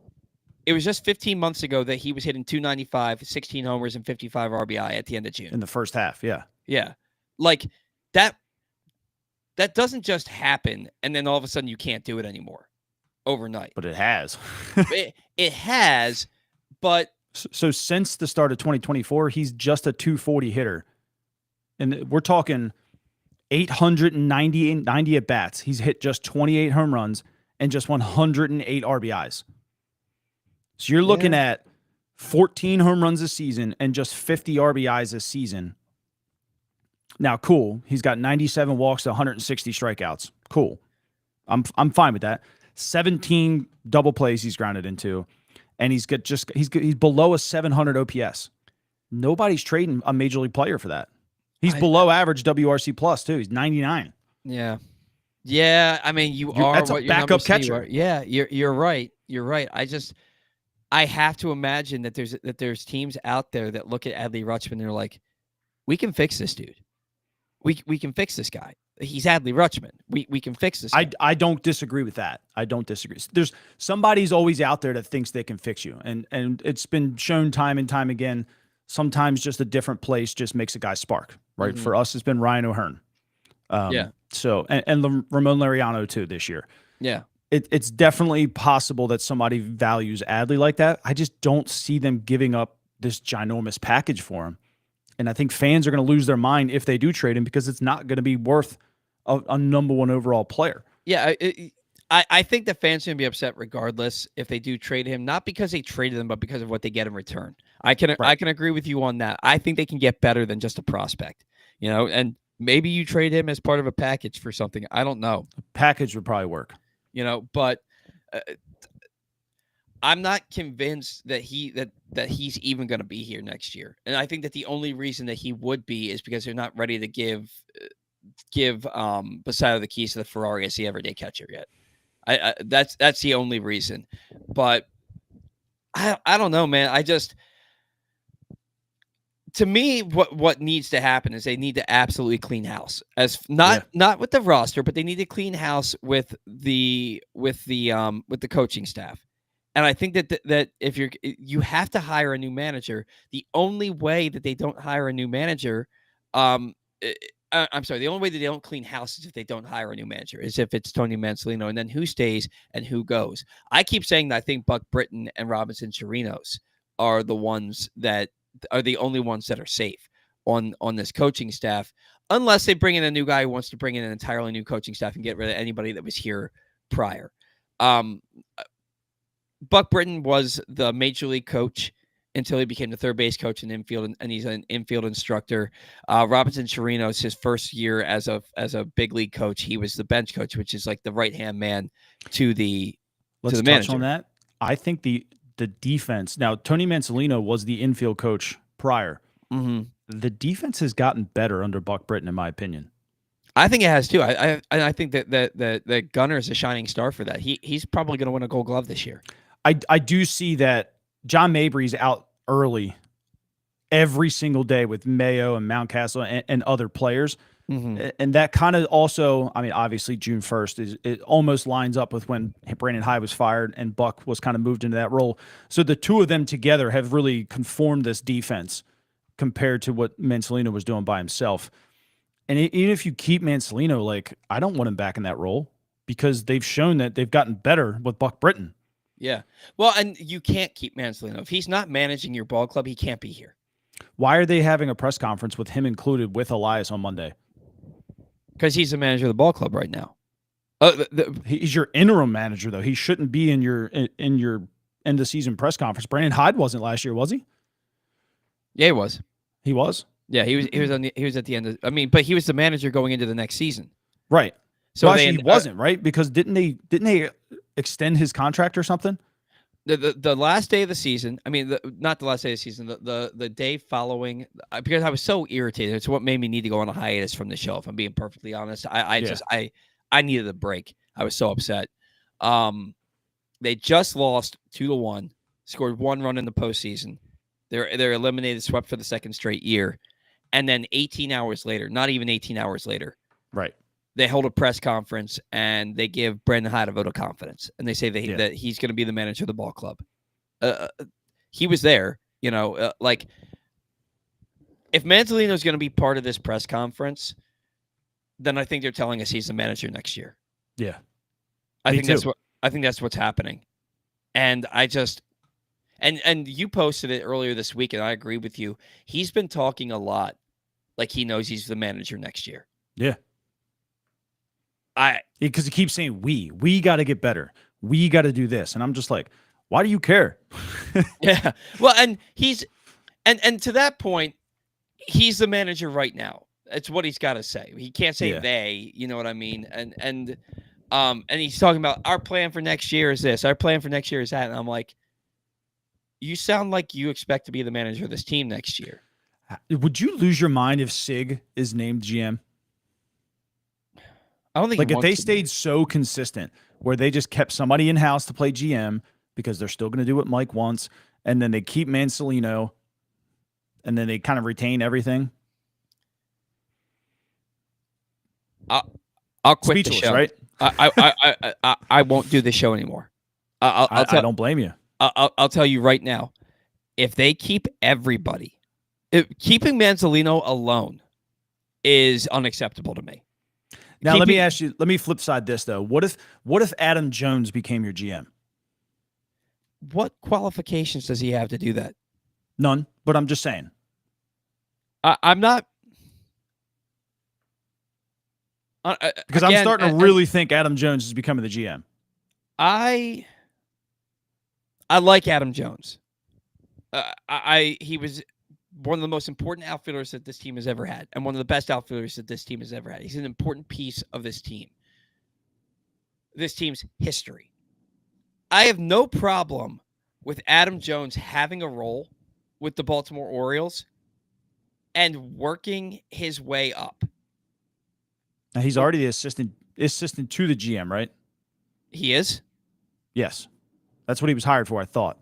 It was just 15 months ago that he was hitting 295, 16 homers, and 55 RBI at the end of June. In the first half, yeah. Yeah. Like, that doesn't just happen, and then all of a sudden you can't do it anymore overnight. But it has. it has, but... So since the start of 2024, he's just a 240 hitter. And we're talking 890 at-bats. He's hit just 28 home runs and just 108 RBIs. So you're looking at 14 home runs a season and just 50 RBIs a season. Now, cool. He's got 97 walks to 160 strikeouts. Cool. I'm fine with that. 17 double plays he's grounded into, and he's below a 700 OPS. Nobody's trading a major league player for that. He's below average WRC plus too. He's 99. Yeah. Yeah, I mean, That's a what your backup numbers say you catcher. are. Yeah, you're right. You're right. I have to imagine that there's teams out there that look at Adley Rutschman and they're like, we can fix this dude. We can fix this guy. He's Adley Rutschman. We can fix this guy. I don't disagree with that. I don't disagree. There's somebody's always out there that thinks they can fix you, and it's been shown time and time again. Sometimes just a different place just makes a guy spark, right? Mhm. For us, it's been Ryan O'Hearn. Yeah. So and Ramon Laureano too this year. Yeah. It's definitely possible that somebody values Adley like that. I just don't see them giving up this ginormous package for him. And I think fans are going to lose their mind if they do trade him because it's not going to be worth a number one overall player. Yeah. I think the fans are going to be upset regardless if they do trade him, not because they traded him, but because of what they get in return. I can agree with you on that. I think they can get better than just a prospect, and maybe you trade him as part of a package for something. I don't know. A package would probably work. But I'm not convinced that he's even going to be here next year. And I think that the only reason that he would be is because they're not ready to give Basato the keys to the Ferrari as the everyday catcher yet. That's the only reason. But I don't know, man. To me, what needs to happen is they need to absolutely clean house. Not with the roster, but they need to clean house with the coaching staff. And I think that if you have to hire a new manager, the only way that they don't hire a new manager, I'm sorry, the only way that they don't clean house is if they don't hire a new manager, is if it's Tony Mansolino, and then who stays and who goes. I keep saying that I think Buck Britton and Robinson Chirinos are the ones that are the only ones that are safe on this coaching staff, unless they bring in a new guy who wants to bring in an entirely new coaching staff and get rid of anybody that was here prior. Buck Britton was the major league coach until he became the third base coach in infield, and he's an infield instructor. Robinson Chirinos, his first year as a big league coach, he was the bench coach, which is like the right hand man to the Let's manager. touch on that. I think the defense now. Tony Mansolino was the infield coach prior. Mm-hmm. The defense has gotten better under Buck Britton, in my opinion. I think it has too. I think that Gunnar is a shining star for that. He's probably going to win a Gold Glove this year. I do see that John Mabry's out early every single day with Mayo and Mountcastle and other players. Mm-hmm. And that kind of also, I mean, obviously June 1st it almost lines up with when Brandon Hyde was fired and Buck was kind of moved into that role. So the two of them together have really conformed this defense compared to what Mansolino was doing by himself. And even if you keep Mansolino, like, I don't want him back in that role because they've shown that they've gotten better with Buck Britton. Yeah. Well, and you can't keep Mansolino. If he's not managing your ball club, he can't be here. Why are they having a press conference with him included with Elias on Monday? Because he's the manager of the ball club right now. He's your interim manager, though. He shouldn't be in your end of season press conference. Brandon Hyde wasn't last year, was he? Yeah, he was. He was. Yeah, he was at the end of. I mean, but he was the manager going into the next season. Right. So well, actually, he wasn't, right? Because didn't they extend his contract or something? The last day of the season, I mean, not the last day of the season, the day following, because I was so irritated. It's what made me need to go on a hiatus from the show. If I'm being perfectly honest, I needed a break. I was so upset. They just lost 2-1, scored 1 run in the postseason. They're eliminated, swept for the second straight year, and then 18 hours later, not even 18 hours later, right? They hold a press conference and they give Brandon Hyde a vote of confidence, and they say that he's going to be the manager of the ball club. He was there, like if Mansolino is going to be part of this press conference, then I think they're telling us he's the manager next year. Yeah, I think that's what's happening, and I just and you posted it earlier this week, and I agree with you. He's been talking a lot, like he knows he's the manager next year. Yeah. Because he keeps saying we got to get better. We got to do this. And I'm just like, why do you care? Yeah. Well, and he's and to that point, he's the manager right now. It's what he's got to say. He can't say they, you know what I mean? And And he's talking about our plan for next year is this, our plan for next year is that, and I'm like, you sound like you expect to be the manager of this team next year. Would you lose your mind if Sig is named GM? I don't think like if they stayed so consistent where they just kept somebody in house to play GM because they're still going to do what Mike wants, and then they keep Mansolino, and then they kind of retain everything. I'll quit the show. Right? I won't do the show anymore. I don't blame you. I'll tell you right now, if they keep everybody, keeping Mansolino alone is unacceptable to me. Now let me ask you. Let me flip side this though. What if Adam Jones became your GM? What qualifications does he have to do that? None. But I'm just saying. I'm not. Because again, I'm starting to really think Adam Jones is becoming the GM. I like Adam Jones. He was one of the most important outfielders that this team has ever had, and one of the best outfielders that this team has ever had. He's an important piece of this team's history. I have no problem with Adam Jones having a role with the Baltimore Orioles and working his way up. Now he's already the assistant to the GM, right? He is? Yes. That's what he was hired for, I thought.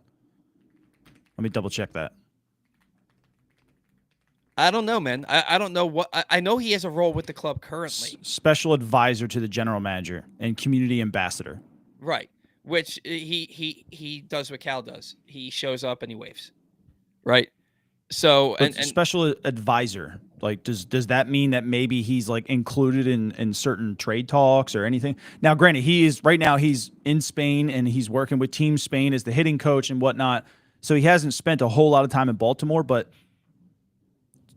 Let me double check that. I don't know, man. I don't know what. I know he has a role with the club currently. Special advisor to the general manager and community ambassador. Right. Which he does what Cal does. He shows up and he waves. Right. So and special advisor, like does that mean that maybe he's like included in certain trade talks or anything? Now, granted, he's in Spain and he's working with Team Spain as the hitting coach and whatnot. So he hasn't spent a whole lot of time in Baltimore, but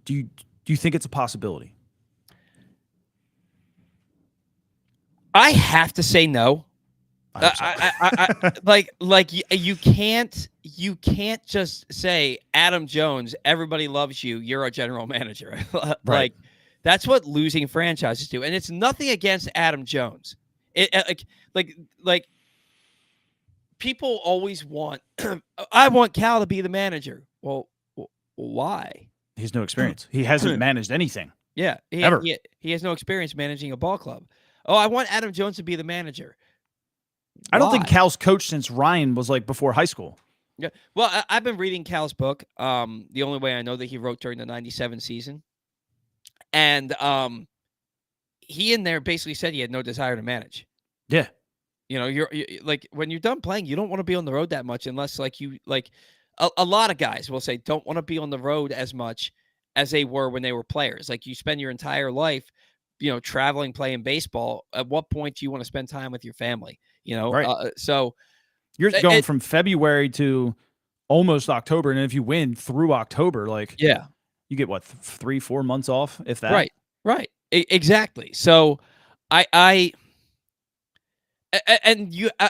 do you think it's a possibility? I have to say no. You can't just say Adam Jones, everybody loves you, you're a general manager. Right. Like that's what losing franchises do, and it's nothing against Adam Jones. Like people always want. I want Cal to be the manager. Well, why? He has no experience. He hasn't managed anything. Yeah, ever. He has no experience managing a ball club. Oh, I want Adam Jones to be the manager. I don't think Cal's coached since Ryan was like before high school. Yeah. Well, I've been reading Cal's book. The only way I know that he wrote during the 97 season. And he in there basically said he had no desire to manage. Yeah. You know, you're like when you're done playing, you don't want to be on the road that much unless a lot of guys will say don't want to be on the road as much as they were when they were players. Like you spend your entire life, traveling, playing baseball. At what point do you want to spend time with your family? Right. So you're going from February to almost October, and if you win through October, you get what 3-4 months off, if that. Right, exactly. So I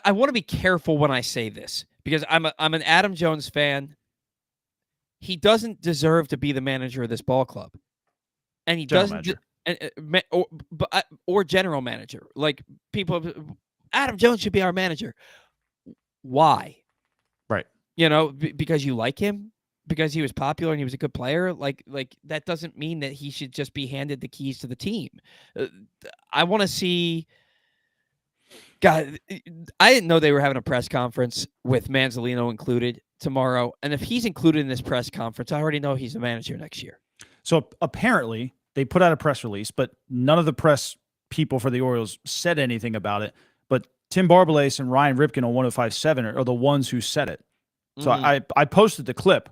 want to be careful when I say this because I'm an Adam Jones fan. He doesn't deserve to be the manager of this ball club, and he doesn't. Or general manager. Like people, Adam Jones should be our manager. Why? Right. Because you like him, because he was popular and he was a good player. Like that doesn't mean that he should just be handed the keys to the team. I want to see. God, I didn't know they were having a press conference with Mansolino included tomorrow. And if he's included in this press conference, I already know he's the manager next year. So apparently they put out a press release, but none of the press people for the Orioles said anything about it. But Tim Barbalace and Ryan Ripken on 105.7 are the ones who said it. So I posted the clip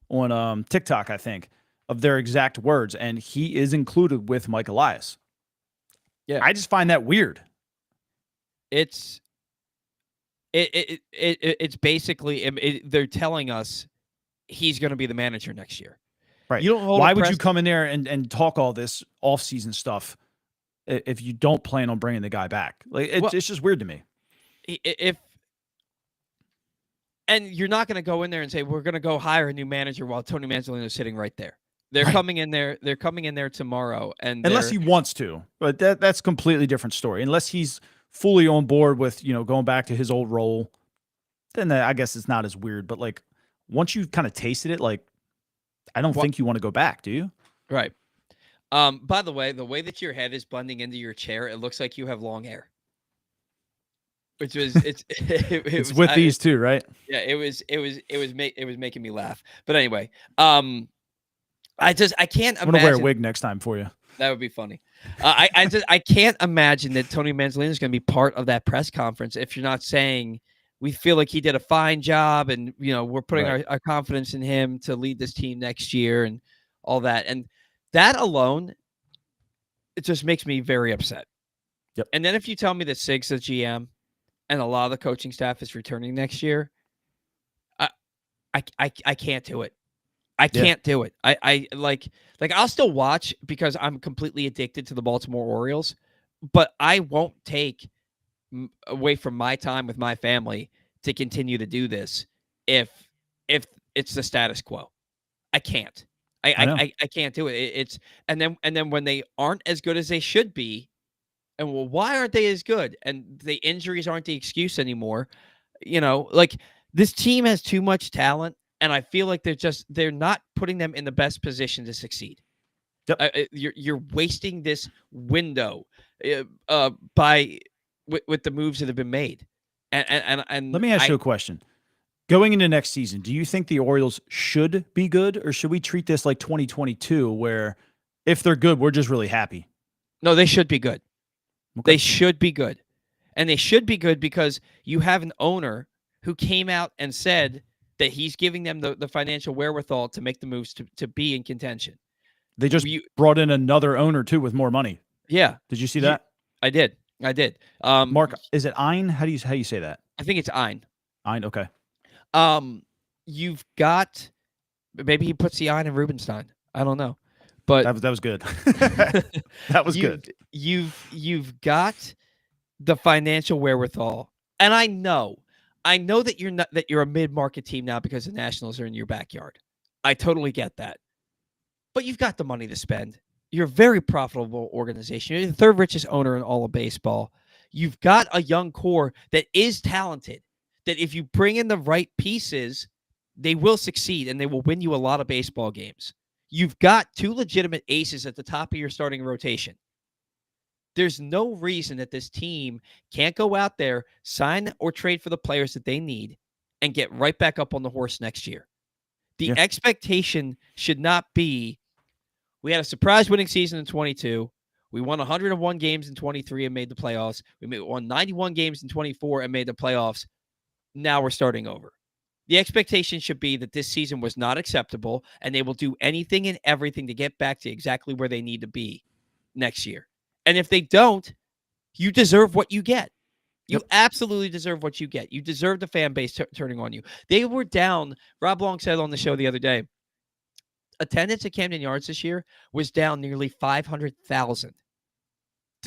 on TikTok, I think, of their exact words, and he is included with Mike Elias. Yeah, I just find that weird. It's basically they're telling us he's going to be the manager next year. Right. Why would you come in there and talk all this off-season stuff if you don't plan on bringing the guy back? It's just weird to me. And you're not going to go in there and say we're going to go hire a new manager while Tony Mansolino is sitting right there. They're coming in there. They're coming in there tomorrow, and unless he wants to, but that's a completely different story. Unless he's fully on board with, going back to his old role, then I guess it's not as weird. But like once you've kind of tasted it, like I don't think you want to go back, do you? Right. By the way that your head is blending into your chair, it looks like you have long hair. Which was It's with these two, right? Yeah, it was making me laugh. But anyway, I can't I'm gonna wear a imagine. wig next time for you. That would be funny. I can't imagine that Tony Manzolino is going to be part of that press conference if you're not saying we feel like he did a fine job and we're putting Right. our confidence in him to lead this team next year and all that. And that alone, it just makes me very upset. Yep. And then if you tell me that Sig's the GM and a lot of the coaching staff is returning next year, I can't do it. I can't do it. I like I'll still watch because I'm completely addicted to the Baltimore Orioles, but I won't take away from my time with my family to continue to do this if it's the status quo. I can't. I can't do it. It's and then when they aren't as good as they should be, and well, why aren't they as good? And the injuries aren't the excuse anymore. Like this team has too much talent. And I feel like they're not putting them in the best position to succeed. Yep. You're wasting this window by with the moves that have been made. And let me ask you a question. Going into next season, do you think the Orioles should be good, or should we treat this like 2022, where if they're good, we're just really happy? No, they should be good. Okay. They should be good, and they should be good because you have an owner who came out and said that he's giving them the financial wherewithal to make the moves to be in contention. They just brought in another owner, too, with more money. Yeah. Did you see that? I did. Mark, is it Ein? How do you say that? I think it's Ein. Ein, okay. You've got maybe he puts the Ein in Rubenstein. I don't know. But that was good. That was good. You've got the financial wherewithal. And I know that you're a mid-market team now because the Nationals are in your backyard. I totally get that. But you've got the money to spend. You're a very profitable organization. You're the third richest owner in all of baseball. You've got a young core that is talented, that if you bring in the right pieces, they will succeed and they will win you a lot of baseball games. You've got two legitimate aces at the top of your starting rotation. There's no reason that this team can't go out there, sign or trade for the players that they need, and get right back up on the horse next year. The expectation should not be, we had a surprise winning season in 22. We won 101 games in 23 and made the playoffs. We won 91 games in 24 and made the playoffs. Now we're starting over. The expectation should be that this season was not acceptable, and they will do anything and everything to get back to exactly where they need to be next year. And if they don't, you deserve what you get. You absolutely deserve what you get. You deserve the fan base turning on you. They were down. Rob Long said on the show the other day, attendance at Camden Yards this year was down nearly 500,000.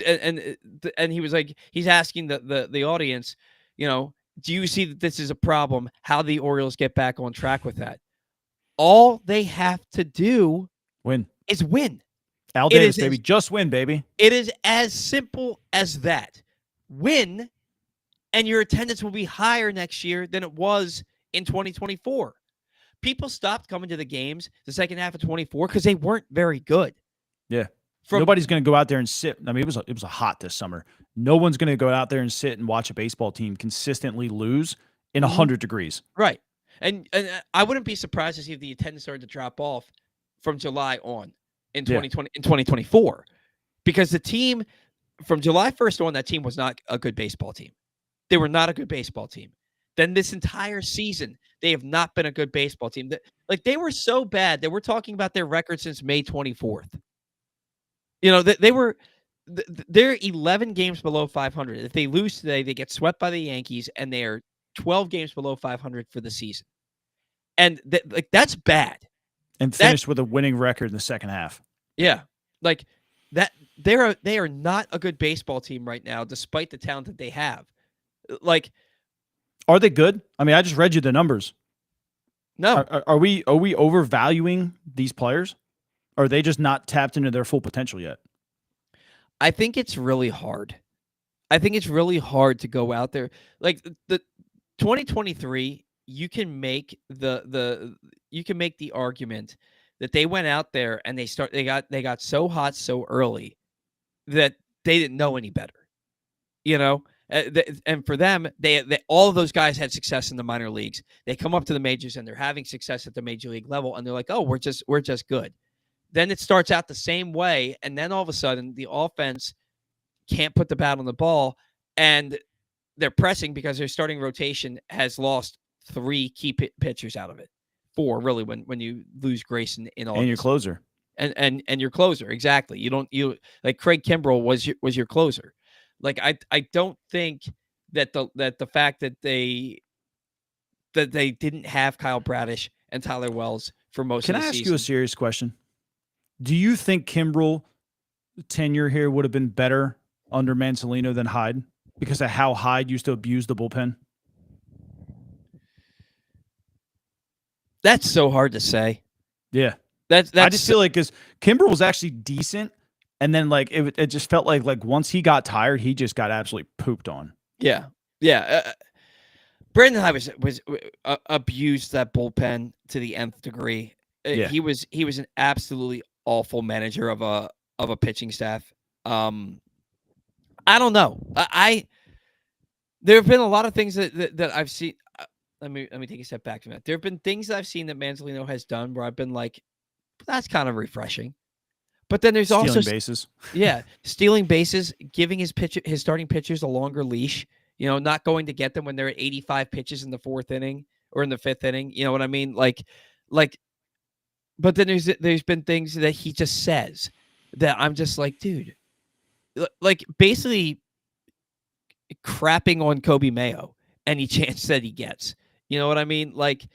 And he was like, he's asking the audience, do you see that this is a problem? How the Orioles get back on track with that? All they have to do is win. Al Davis, baby. Just win, baby. It is as simple as that. Win, and your attendance will be higher next year than it was in 2024. People stopped coming to the games the second half of 24 because they weren't very good. Yeah. Nobody's going to go out there and sit. I mean, it was a hot this summer. No one's going to go out there and sit and watch a baseball team consistently lose in 100 degrees. Right. And I wouldn't be surprised to see if the attendance started to drop off from July on in 2024, because the team from July 1st on, that team was not a good baseball team. They were not a good baseball team. Then this entire season, they have not been a good baseball team. They were so bad that we're talking about their record since May 24th. They're 11 games below 500. If they lose today, they get swept by the Yankees, and they are 12 games below 500 for the season. And that's bad. And finished with a winning record in the second half. Yeah. Like that, they are not a good baseball team right now, despite the talent that they have. Like, are they good? I mean, I just read you the numbers. No. Are we overvaluing these players? Or are they just not tapped into their full potential yet? I think it's really hard. I think it's really hard to go out there like the 2023. You can make the argument that they went out there and they got so hot so early that they didn't know any better. And for them, they all of those guys had success in the minor leagues. They come up to the majors and they're having success at the major league level, and they're like, "Oh, we're just good." Then it starts out the same way, and then all of a sudden, the offense can't put the bat on the ball, and they're pressing because their starting rotation has lost 3 key pitchers out of it. 4 really when you lose Grayson in August. And your closer. And your closer, exactly. You like Craig Kimbrell was your closer. Like I don't think that the fact that they didn't have Kyle Bradish and Tyler Wells for most of the season. Can I ask you a serious question? Do you think Kimbrell tenure here would have been better under Manzolino than Hyde because of how Hyde used to abuse the bullpen? That's so hard to say. Yeah. That's I just feel like because Kimbrell was actually decent, and then like it just felt like once he got tired, he just got absolutely pooped on. Yeah. Brandon Hyde was abused that bullpen to the nth degree. Yeah. He was an absolutely awful manager of a pitching staff. I don't know. There have been a lot of things that I've seen. Let me take a step back from that. There have been things that I've seen that Manzolino has done where I've been like, that's kind of refreshing. But then there's Stealing also bases. Yeah, stealing bases, giving his starting pitchers a longer leash. Not going to get them when they're at 85 pitches in the 4th inning or in the 5th inning. You know what I mean? Like. But then there's been things that he just says that I'm just like, dude, like basically crapping on Kobe Mayo any chance that he gets. You know what I mean? Like,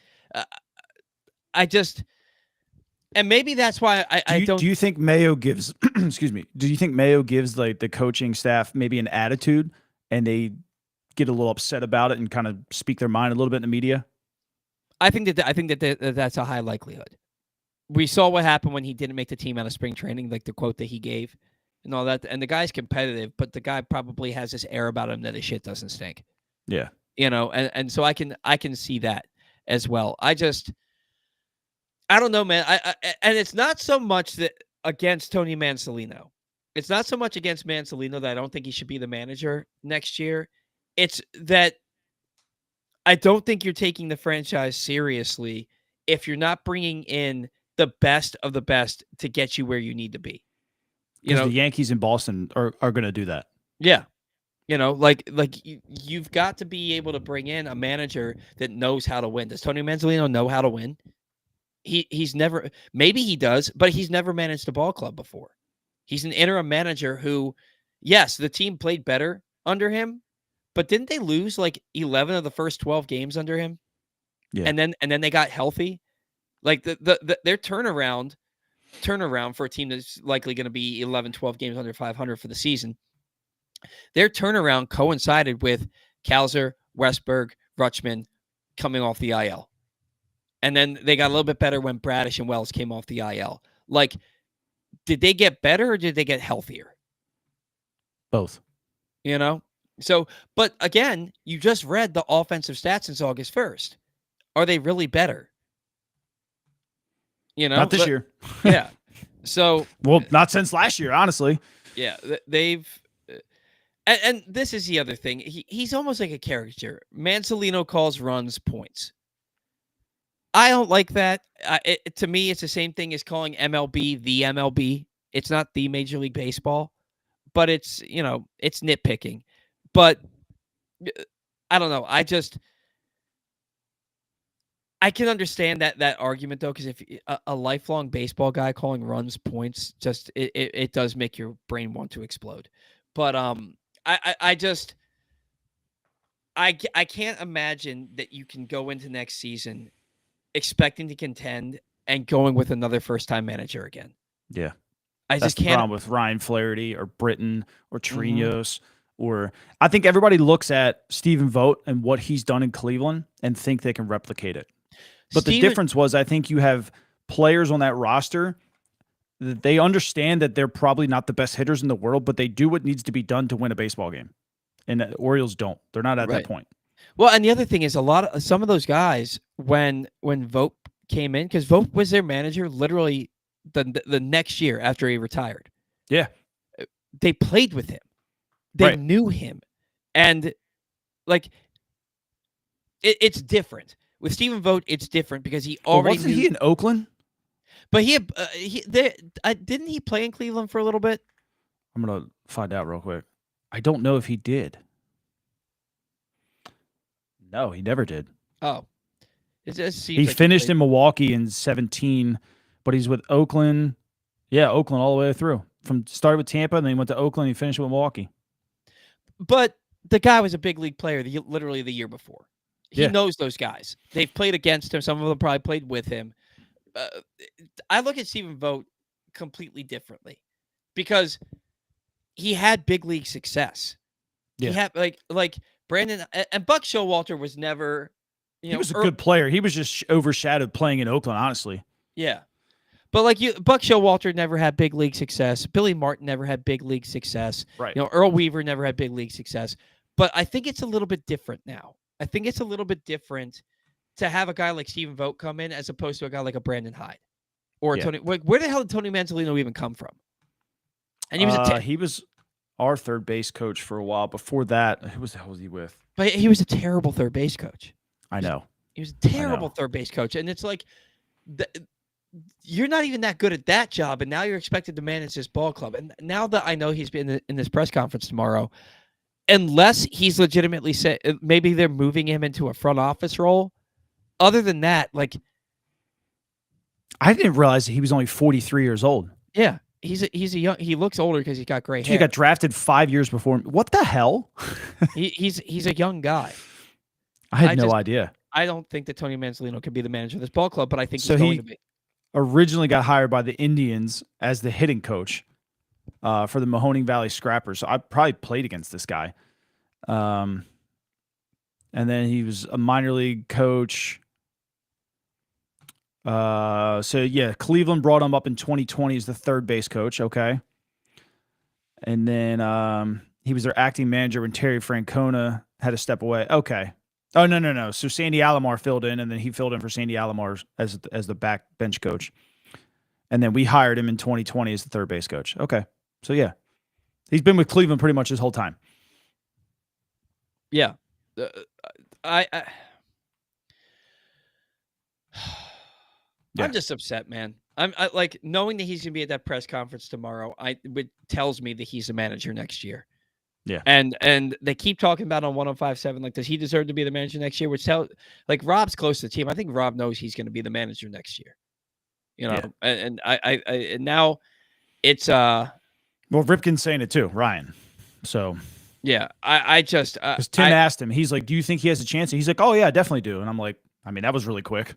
and maybe that's why I don't. Do you think Mayo gives? Excuse me. Do you think Mayo gives like the coaching staff maybe an attitude, and they get a little upset about it and kind of speak their mind a little bit in the media? I think that that's a high likelihood. We saw what happened when he didn't make the team out of spring training, like the quote that he gave and all that. And the guy's competitive, but the guy probably has this air about him that his shit doesn't stink. Yeah. And so I can see that as well. I don't know, man. And it's not so much that against Tony Manzolino. It's not so much against Manzolino that I don't think he should be the manager next year. It's that I don't think you're taking the franchise seriously if you're not bringing in the best of the best to get you where you need to be. Because the Yankees in Boston are going to do that. Yeah. Like you've got to be able to bring in a manager that knows how to win. Does Tony Manzolino know how to win? He's never, maybe he does, but he's never managed a ball club before. He's an interim manager who, yes, the team played better under him, but didn't they lose like 11 of the first 12 games under him? Yeah. And then they got healthy. Like their turnaround for a team that's likely going to be 11, 12 games under 500 for the season. Their turnaround coincided with Kowser, Westberg, Rutschman coming off the IL. And then they got a little bit better when Bradish and Wells came off the IL. Like, did they get better or did they get healthier? Both. So, but again, you just read the offensive stats since August 1st. Are they really better? Not this year. Yeah. So, well, not since last year, honestly. Yeah, they've. And this is the other thing. He's almost like a caricature. Manzolino calls runs points. I don't like that. To me, it's the same thing as calling MLB the MLB. It's not the Major League Baseball, but it's nitpicking. But I don't know. I can understand that argument though, because if a lifelong baseball guy calling runs points, just it does make your brain want to explode. But I can't imagine that you can go into next season expecting to contend and going with another first-time manager again. Yeah, I That's just can't. The problem with Ryan Flaherty or Britton or Trinos. Or I think everybody looks at Stephen Vogt and what he's done in Cleveland and think they can replicate it. But the difference was, I think you have players on that roster that they understand that they're probably not the best hitters in the world, but they do what needs to be done to win a baseball game. and the Orioles don't. They're not at that point. Well, and the other thing is some of those guys when Vogt came in, because Vogt was their manager literally the next year after he retired. Yeah, they played with him, they knew him, and like it's different with Stephen Vogt. It's different because he already wasn't he in Oakland? But didn't he play in Cleveland for a little bit? I'm gonna find out real quick. I don't know if he did. No, he never did. Oh, it just seems he like finished in Milwaukee in 2017, but he's with Oakland. Yeah, Oakland all the way through. Started with Tampa, and then he went to Oakland. And he finished with Milwaukee. But the guy was a big league player literally the year before. He knows those guys. They've played against him. Some of them probably played with him. I look at Stephen Vogt completely differently because he had big league success. Yeah. He had like Brandon and Buck Showalter was never, he was a good player. He was just overshadowed playing in Oakland, honestly. Yeah. But Buck Showalter never had big league success. Billy Martin never had big league success. Right. Earl Weaver never had big league success. But I think it's a little bit different now. I think it's a little bit different to have a guy like Stephen Vogt come in as opposed to a guy like a Brandon Hyde or Tony. Where the hell did Tony Manzolino even come from? And he was our third base coach for a while. Before that, who the hell was he with? But he was a terrible third base coach. I know. He was a terrible third base coach. And it's like, you're not even that good at that job, and now you're expected to manage this ball club. And now that I know he's been in this press conference tomorrow, unless he's legitimately said maybe they're moving him into a front office role. Other than that, I didn't realize that he was only 43 years old. Yeah, he's a young. He looks older because he's got gray hair. He got drafted 5 years before him. What the hell? he's a young guy. I had no idea. I don't think that Tony Manzolino can be the manager of this ball club, but I think he's going to be. Originally got hired by the Indians as the hitting coach for the Mahoning Valley Scrappers. So I probably played against this guy. And then he was a minor league coach. Cleveland brought him up in 2020 as the third base coach. Okay. And then he was their acting manager when Terry Francona had to step away. Okay. Oh, no. So Sandy Alomar filled in, and then he filled in for Sandy Alomar as the backbench coach. And then we hired him in 2020 as the third base coach. Okay. So, yeah. He's been with Cleveland pretty much his whole time. Yeah. I'm just upset, man. I like knowing that he's going to be at that press conference tomorrow. It tells me that he's a manager next year. Yeah. And they keep talking about on 105.7, does he deserve to be the manager next year? Which Rob's close to the team. I think Rob knows he's going to be the manager next year. And I now it's well, Ripken's saying it too, Ryan. So yeah, I just because Tim asked him, he's like, "Do you think he has a chance?" And he's like, "Oh yeah, I definitely do." And I'm like, I mean, that was really quick.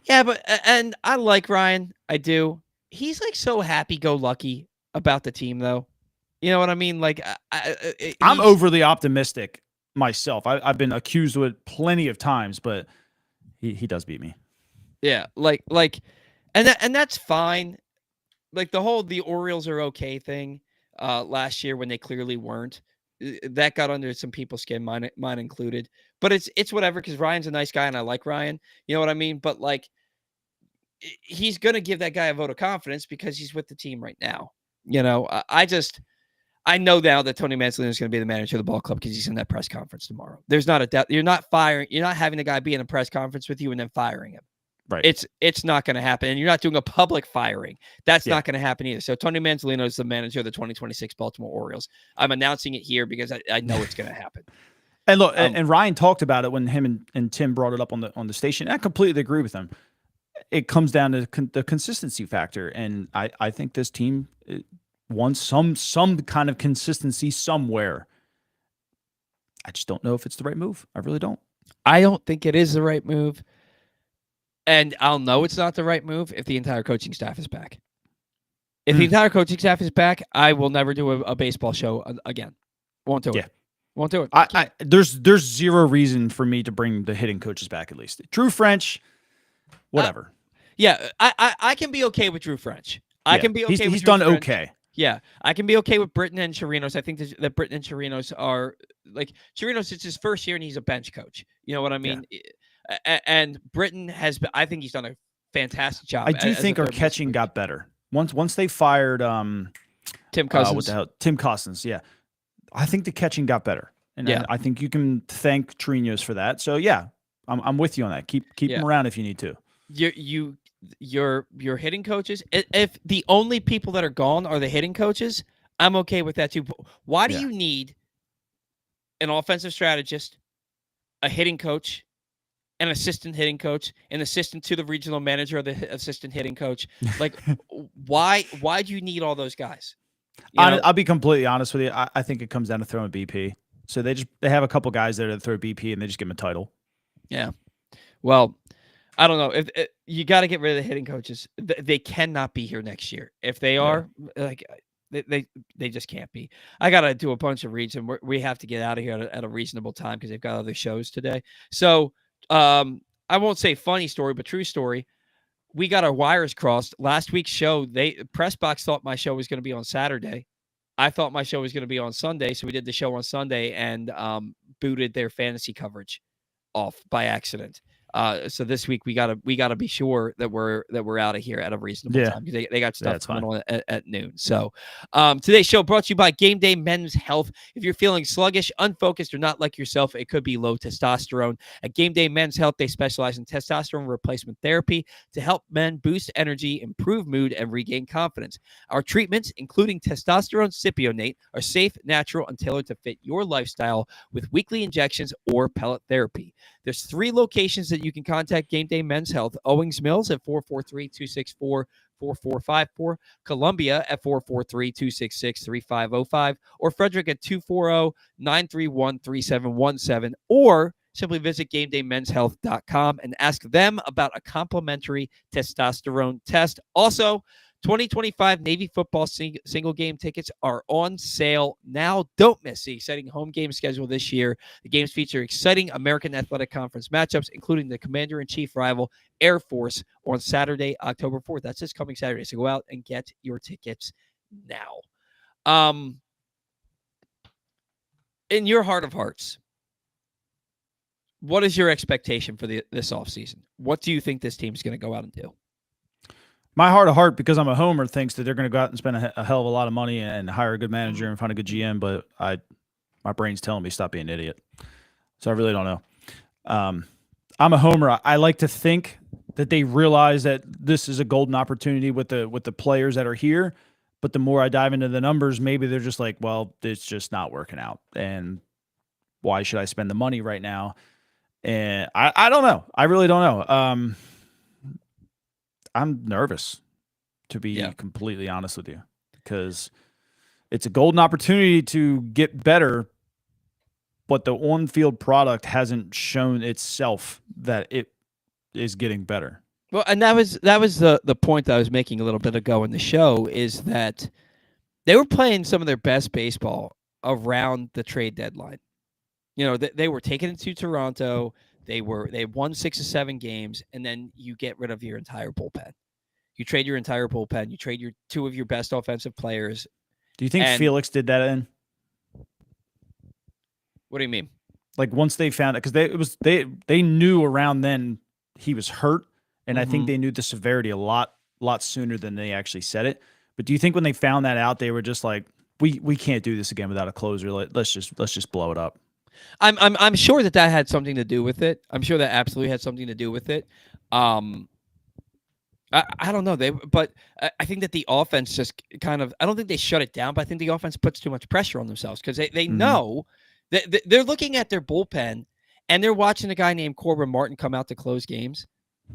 Yeah, and I like Ryan. I do. He's so happy-go-lucky about the team, though. You know what I mean? I'm overly optimistic myself. I've been accused of it plenty of times, but he does beat me. Yeah, and that's fine. The Orioles are okay thing last year when they clearly weren't. That got under some people's skin, mine included. But it's whatever because Ryan's a nice guy and I like Ryan. You know what I mean? But he's gonna give that guy a vote of confidence because he's with the team right now. I know now that Tony Manzolino is going to be the manager of the ball club because he's in that press conference tomorrow. There's not a doubt. You're not having the guy be in a press conference with you and then firing him. Right. It's not going to happen. And you're not doing a public firing. That's not going to happen either. So Tony Manzolino is the manager of the 2026 Baltimore Orioles. I'm announcing it here because I know it's going to happen. And look, and Ryan talked about it when him and Tim brought it up on the station. I completely agree with him. It comes down to the consistency factor. And I think this team wants some kind of consistency somewhere. I just don't know if it's the right move. I really don't. I don't think it is the right move. And I'll know it's not the right move if the entire coaching staff is back. If the entire coaching staff is back, I will never do a baseball show again. Won't do it. Won't do it. There's zero reason for me to bring the hitting coaches back at least. Drew French, whatever. I can be okay with Drew French. I can be okay with he's Drew done French. okay. Yeah, I can be okay with Britton and Chirinos. I think that Britton and Chirinos are like Chirinos. It's his first year and he's a bench coach. You know what I Yeah. mean? And Britton has been. I think he's done a fantastic I job do as a think our third base catching coach. got better. Once they fired Tim what Cousins. the hell? Tim Cousins, yeah. I think the catching got better. And Yeah. I think you can thank Trinos for that. So yeah, I'm with you on that. Keep Yeah. them around if you need to. Your hitting coaches. If the only people that are gone are the hitting coaches, I'm okay with that too. Why do Yeah. you need an offensive strategist, a hitting coach, an assistant hitting coach, an assistant to the regional manager, or the assistant hitting coach? Like, why do you need all those guys? I'll be completely honest with you. I think it comes down to throwing BP. So they have a couple guys there that throw BP and they just give them a title. Yeah. Well, I don't know if you got to get rid of the hitting coaches. They cannot be here next year. If they are, like they just can't be. I got to do a bunch of reads and we have to get out of here at a reasonable time because they've got other shows today. So I won't say funny story, but true story. We got our wires crossed. Last week's show, Press Box thought my show was going to be on Saturday. I thought my show was going to be on Sunday, so we did the show on Sunday and booted their fantasy coverage off by accident. So this week we gotta be sure that we're out of here at a reasonable time because they got stuff coming on at noon. So today's show brought to you by Game Day Men's Health. If you're feeling sluggish, unfocused, or not like yourself, it could be low testosterone. At Game Day Men's Health, they specialize in testosterone replacement therapy to help men boost energy, improve mood, and regain confidence. Our treatments, including testosterone cypionate, are safe, natural, and tailored to fit your lifestyle with weekly injections or pellet therapy. There's 3 locations that you can contact Game Day Men's Health. Owings Mills at 443-264-4454, Columbia at 443-266-3505, or Frederick at 240-931-3717, or simply visit GameDayMen'sHealth.com and ask them about a complimentary testosterone test. Also, 2025 Navy football single game tickets are on sale now. Don't miss the exciting home game schedule this year. The games feature exciting American Athletic Conference matchups, including the Commander-in-Chief rival Air Force on Saturday, October 4th. That's this coming Saturday. So go out and get your tickets now. In your heart of hearts, what is your expectation for this offseason? What do you think this team is going to go out and do? My heart of heart, because I'm a homer, thinks that they're going to go out and spend a hell of a lot of money and hire a good manager and find a good GM. But my brain's telling me stop being an idiot. So I really don't know. I'm a homer. I like to think that they realize that this is a golden opportunity with the players that are here. But the more I dive into the numbers, maybe they're just like, well, it's just not working out. And why should I spend the money right now? And I don't know. I really don't know. I'm nervous, to be completely honest with you, because it's a golden opportunity to get better, but the on-field product hasn't shown itself that it is getting better. Well, and that was the point that I was making a little bit ago in the show, is that they were playing some of their best baseball around the trade deadline. You know, they were taking it to Toronto. They won 6 or 7 games, and then you get rid of your entire bullpen. You trade your entire bullpen. You trade your 2 of your best offensive players. Do you think Felix did that in? What do you mean? Like once they found it, because they knew around then he was hurt, and I think they knew the severity a lot sooner than they actually said it. But do you think when they found that out, they were just like, we can't do this again without a closer. Let's just blow it up. I'm sure that had something to do with it. I'm sure that absolutely had something to do with it. I don't know. But I think that the offense just kind of, I don't think they shut it down, but I think the offense puts too much pressure on themselves because they know that they're looking at their bullpen and they're watching a guy named Corbin Martin come out to close games.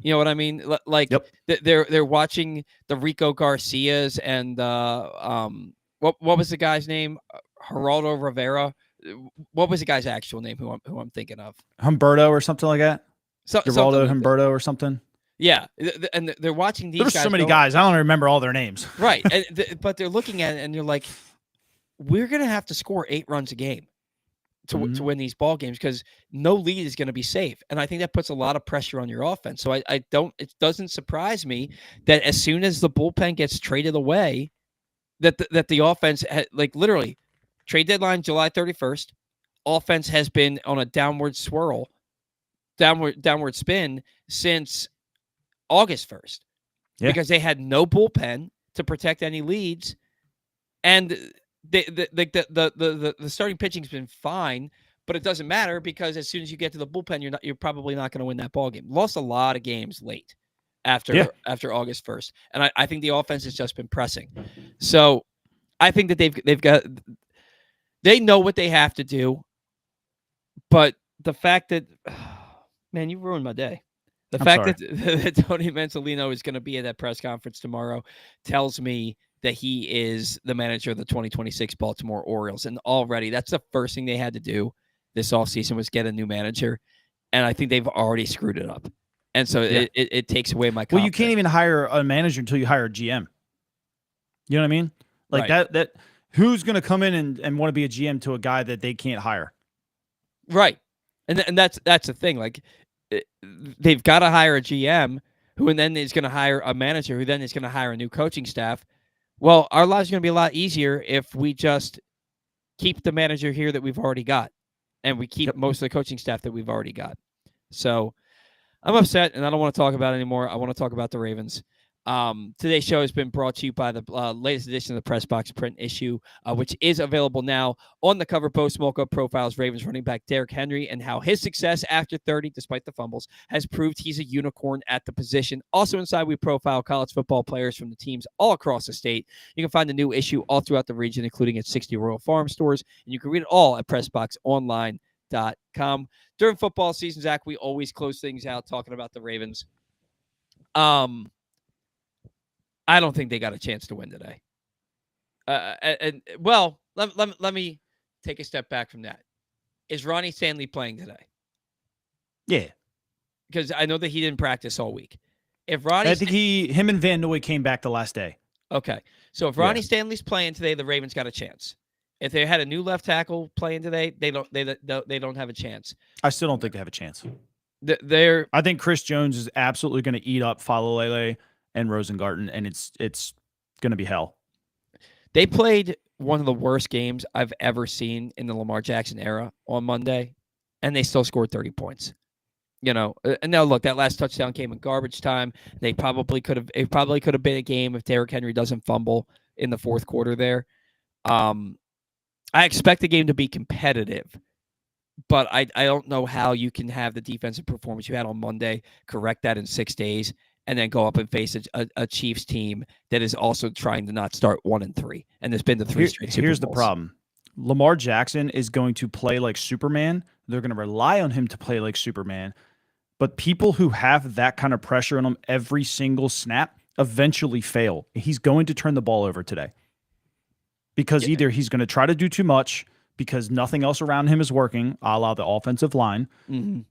You know what I mean? Like they're watching the Rico Garcias and what was the guy's name? Geraldo Rivera. What was the guy's actual name? Who I'm thinking of? Humberto or something like that. Geraldo like Humberto or something. Yeah, and they're watching these guys. There's so many guys. I don't remember all their names. Right, but they're looking at it and they're like, we're gonna have to score 8 runs a game to win these ball games because no lead is going to be safe, and I think that puts a lot of pressure on your offense. So it doesn't surprise me that as soon as the bullpen gets traded away, that the offense like literally trade deadline July 31st. Offense has been on a downward spin since August 1st because they had no bullpen to protect any leads, and the starting pitching's been fine, but it doesn't matter because as soon as you get to the bullpen, you're probably not going to win that ball game. Lost a lot of games late after August 1st, and I think the offense has just been pressing. So I think that they know what they have to do. But the fact that, man, you ruined my day. The fact that Tony Mansolino is going to be at that press conference tomorrow tells me that he is the manager of the 2026 Baltimore Orioles. And already that's the first thing they had to do this offseason was get a new manager. And I think they've already screwed it up. And so it takes away my confidence. Well, you can't even hire a manager until you hire a GM. You know what I mean? Like that who's going to come in and want to be a GM to a guy that they can't hire? Right. And that's the thing. Like, they've got to hire a GM who and then is going to hire a manager who then is going to hire a new coaching staff. Well, our lives are going to be a lot easier if we just keep the manager here that we've already got and we keep most of the coaching staff that we've already got. So I'm upset and I don't want to talk about it anymore. I want to talk about the Ravens. Today's show has been brought to you by the latest edition of the Press Box print issue, which is available now. On the cover, Bo Smolka profiles Ravens running back Derrick Henry and how his success after 30, despite the fumbles, has proved he's a unicorn at the position. Also inside, we profile college football players from the teams all across the state. You can find the new issue all throughout the region, including at 60 Royal Farm stores, and you can read it all at PressBoxOnline.com. During football season, Zach, we always close things out talking about the Ravens. I don't think they got a chance to win today. Let me take a step back from that. Is Ronnie Stanley playing today? Yeah. Because I know that he didn't practice all week. I think him and Van Noy came back the last day. Okay. So if Ronnie Stanley's playing today, the Ravens got a chance. If they had a new left tackle playing today, they don't have a chance. I still don't think they have a chance. I think Chris Jones is absolutely going to eat up Falalele and Rosengarten, and it's going to be hell. They played one of the worst games I've ever seen in the Lamar Jackson era on Monday, and they still scored 30 points. You know, and now look, that last touchdown came in garbage time. It probably could have been a game if Derrick Henry doesn't fumble in the fourth quarter there. I expect the game to be competitive, but I don't know how you can have the defensive performance you had on Monday, correct that in 6 days, and then go up and face a Chiefs team that is also trying to not start 1-3. And there's been the 3 straight Super Bowls. Here's the problem. Lamar Jackson is going to play like Superman. They're going to rely on him to play like Superman. But people who have that kind of pressure on them every single snap eventually fail. He's going to turn the ball over today. Because either he's going to try to do too much because nothing else around him is working, a la the offensive line, and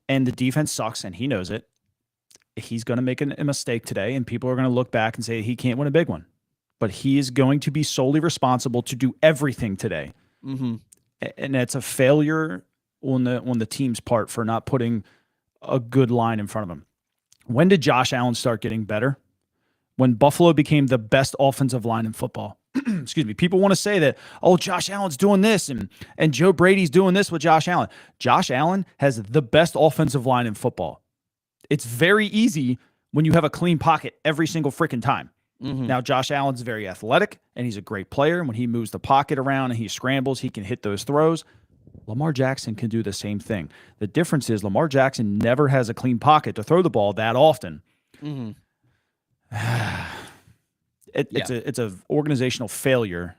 the defense sucks and he knows it. He's going to make a mistake today, and people are going to look back and say he can't win a big one. But he is going to be solely responsible to do everything today. Mm-hmm. And that's a failure on the team's part for not putting a good line in front of him. When did Josh Allen start getting better? When Buffalo became the best offensive line in football. Excuse me. People want to say that, oh, Josh Allen's doing this and Joe Brady's doing this with Josh Allen. Josh Allen has the best offensive line in football. It's very easy when you have a clean pocket every single freaking time. Mm-hmm. Now, Josh Allen's very athletic, and he's a great player. When he moves the pocket around and he scrambles, he can hit those throws. Lamar Jackson can do the same thing. The difference is Lamar Jackson never has a clean pocket to throw the ball that often. Mm-hmm. It's a organizational failure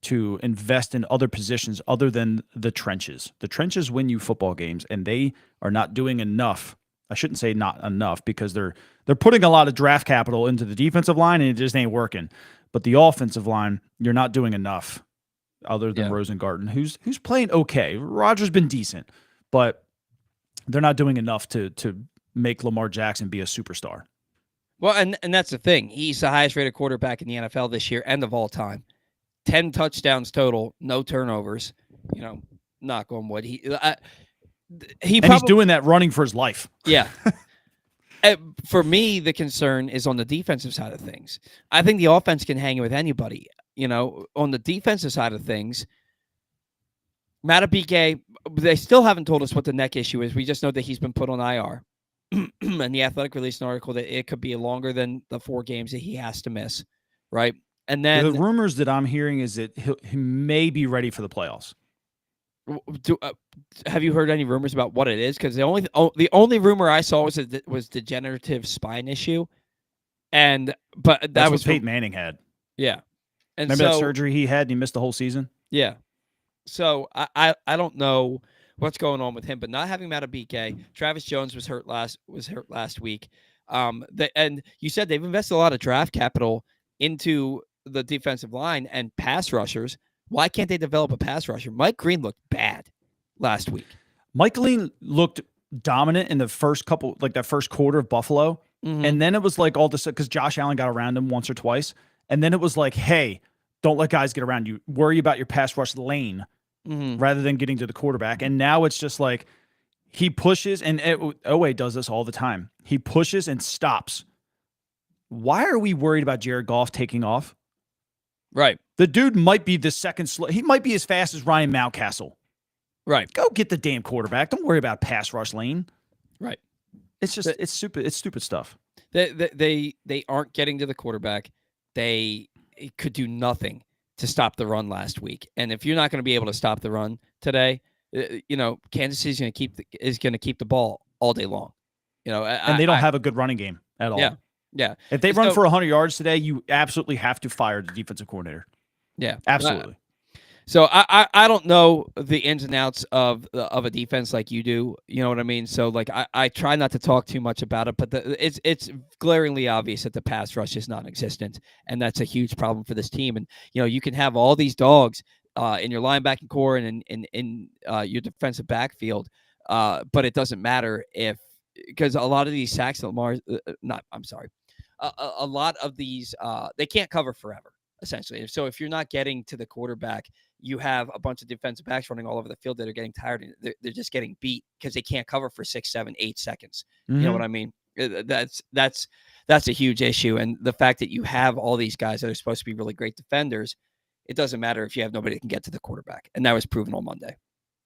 to invest in other positions other than the trenches. The trenches win you football games, and they are not doing enough. I shouldn't say not enough because they're putting a lot of draft capital into the defensive line and it just ain't working. But the offensive line, you're not doing enough other than Rosengarten, who's playing okay. Rodgers been decent, but they're not doing enough to make Lamar Jackson be a superstar. Well, and that's the thing. He's the highest rated quarterback in the NFL this year and of all time. 10 touchdowns total, no turnovers. You know, knock on wood. He's doing that running for his life. Yeah. For me, the concern is on the defensive side of things. I think the offense can hang with anybody. On the defensive side of things, Matabike, they still haven't told us what the neck issue is. We just know that he's been put on IR. And the Athletic released an article that it could be longer than the 4 games that he has to miss, right? And then the rumors that I'm hearing is that he may be ready for the playoffs. Have you heard any rumors about what it is? Because the only rumor I saw was degenerative spine issue, but That's what Peyton Manning had. Yeah, and remember that surgery he had and he missed the whole season. Yeah, so I don't know what's going on with him, but not having Matabike, Travis Jones was hurt last week. And you said they've invested a lot of draft capital into the defensive line and pass rushers. Why can't they develop a pass rusher? Mike Green looked bad last week. Mike Green looked dominant in the first couple, like that first quarter of Buffalo. Mm-hmm. And then it was like all this, because Josh Allen got around him once or twice. And then it was like, hey, don't let guys get around you. Worry about your pass rush lane rather than getting to the quarterback. And now it's just like he pushes, and Owe does this all the time. He pushes and stops. Why are we worried about Jared Goff taking off? Right. The dude might be the second he might be as fast as Ryan Mountcastle. Right. Go get the damn quarterback. Don't worry about pass rush lane. Right. It's just it's stupid stuff. They aren't getting to the quarterback. They could do nothing to stop the run last week. And if you're not going to be able to stop the run today, Kansas City's going to keep the ball all day long. And they don't have a good running game at all. Yeah. If they run for 100 yards today, you absolutely have to fire the defensive coordinator. Yeah, absolutely. So I don't know the ins and outs of a defense like you do. You know what I mean? So like I try not to talk too much about it, but it's glaringly obvious that the pass rush is non-existent, and that's a huge problem for this team. And you can have all these dogs in your linebacking core and in your defensive backfield, but it doesn't matter because a lot of these sacks that a lot of these they can't cover forever. Essentially. So if you're not getting to the quarterback, you have a bunch of defensive backs running all over the field that are getting tired and they're just getting beat because they can't cover for 6, 7, 8 seconds. Mm-hmm. You know what I mean? That's a huge issue. And the fact that you have all these guys that are supposed to be really great defenders, it doesn't matter if you have nobody that can get to the quarterback. And that was proven on Monday.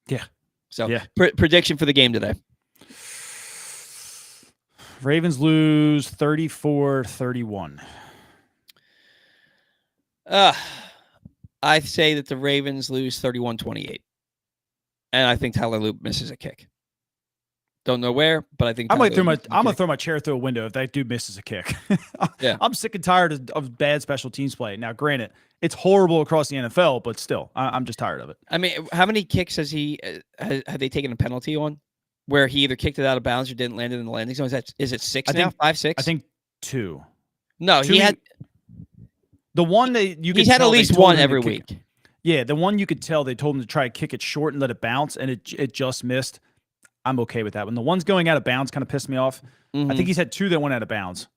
Yeah. So prediction for the game today. Ravens lose 34-31. I say that the Ravens lose 31-28. And I think Tyler Loop misses a kick. Don't know where, but I think I'm gonna throw my chair through a window if that dude misses a kick. Yeah. I'm sick and tired of bad special teams play. Now, granted, it's horrible across the NFL, but still, I'm just tired of it. I mean, how many kicks have they taken a penalty on where he either kicked it out of bounds or didn't land it in the landing zone? Is it 6 now? 5, 6? I think 2. No, he had the one that you could. He's had at least one every week. Yeah, the one you could tell they told him to try to kick it short and let it bounce, and it just missed. I'm okay with that. When the one's going out of bounds kind of pissed me off. Mm-hmm. I think he's had 2 that went out of bounds.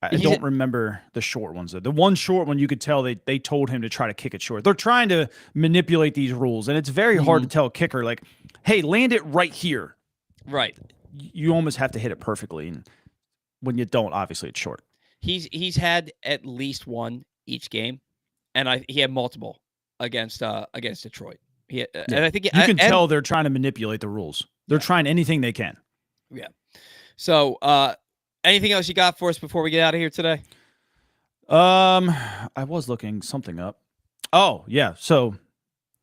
I don't remember the short ones though. The one short one you could tell they told him to try to kick it short. They're trying to manipulate these rules, and it's very hard to tell a kicker like, "Hey, land it right here." Right. You almost have to hit it perfectly, and when you don't, obviously it's short. He's had at least one each game, and he had multiple against Detroit. And I think you can tell they're trying to manipulate the rules. They're trying anything they can. Yeah. So, anything else you got for us before we get out of here today? I was looking something up. Oh yeah. So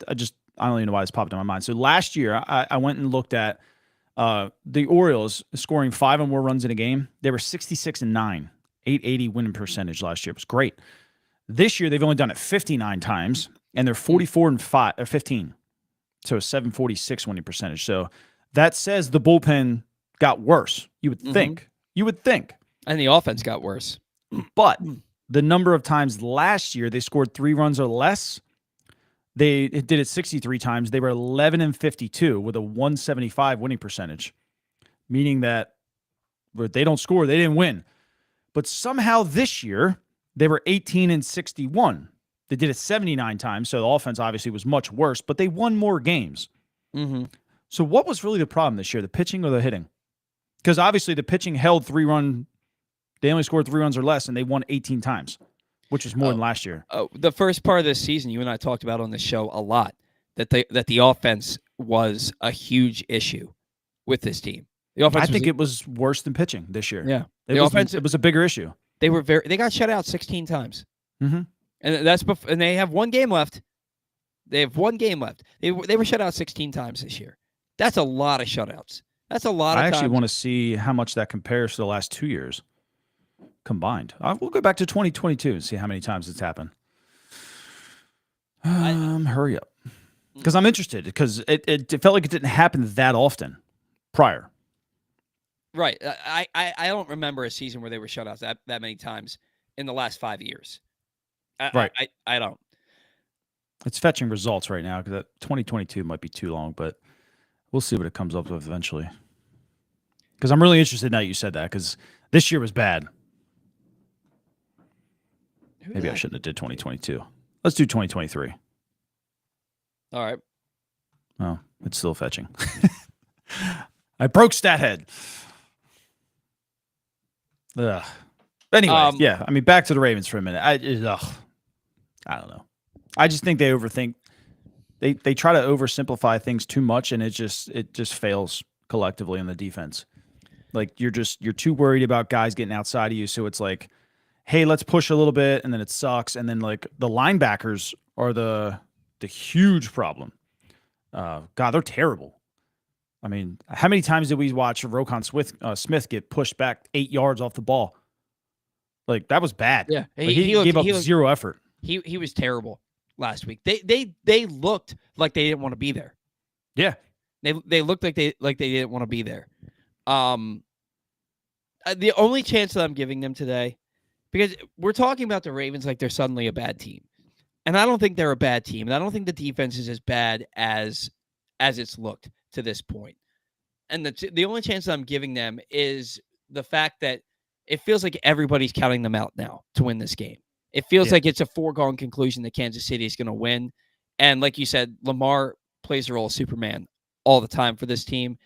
I don't even know why this popped in my mind. So last year I went and looked at the Orioles scoring 5 or more runs in a game. They were 66-9. 880 winning percentage last year. It was great. This year they've only done it 59 times, and they're 44-5 or 15. So 746 winning percentage. So that says the bullpen got worse. You would think. You would think. And the offense got worse. But the number of times last year they scored 3 runs or less, they did it 63 times. They were 11-52 with a 175 winning percentage, meaning that if they don't score, they didn't win. But somehow this year, they were 18-61. They did it 79 times, so the offense obviously was much worse, but they won more games. Mm-hmm. So what was really the problem this year, the pitching or the hitting? Because obviously the pitching held 3-run. They only scored 3 runs or less, and they won 18 times, which is more than last year. The first part of this season, you and I talked about on the show a lot that the offense was a huge issue with this team. The offense. I think it was worse than pitching this year. Yeah, it was a bigger issue. They got shut out 16 times, mm-hmm. and that's and they have 1 game left. They have 1 game left. They were shut out 16 times this year. That's a lot of shutouts. That's a lot of times. I actually want to see how much that compares to the last 2 years combined. We'll go back to 2022 and see how many times it's happened. Hurry up. Because I'm interested, because it felt like it didn't happen that often prior. Right. I don't remember a season where they were shut out that many times in the last 5 years. Right. I don't. It's fetching results right now, because 2022 might be too long, but we'll see what it comes up with eventually. Because I'm really interested now that you said that, because this year was bad. Maybe I shouldn't have did 2022. Let's do 2023. All right. Oh, it's still fetching. I broke StatHead. Ugh. Anyway, yeah. I mean, back to the Ravens for a minute. I don't know. I just think they overthink. They try to oversimplify things too much, and it just fails collectively on the defense. Like you're too worried about guys getting outside of you, so it's like, hey, let's push a little bit, and then it sucks. And then like the linebackers are the huge problem. God, they're terrible. I mean, how many times did we watch Roquan Smith get pushed back 8 yards off the ball? Like that was bad. Yeah, he gave up zero effort. He was terrible last week. They looked like they didn't want to be there. Yeah, they looked like they didn't want to be there. The only chance that I'm giving them today, because we're talking about the Ravens like they're suddenly a bad team, and I don't think they're a bad team, and I don't think the defense is as bad as it's looked to this point. And the only chance that I'm giving them is the fact that it feels like everybody's counting them out now to win this game. It feels like it's a foregone conclusion that Kansas City is going to win. And like you said, Lamar plays the role of Superman all the time for this team.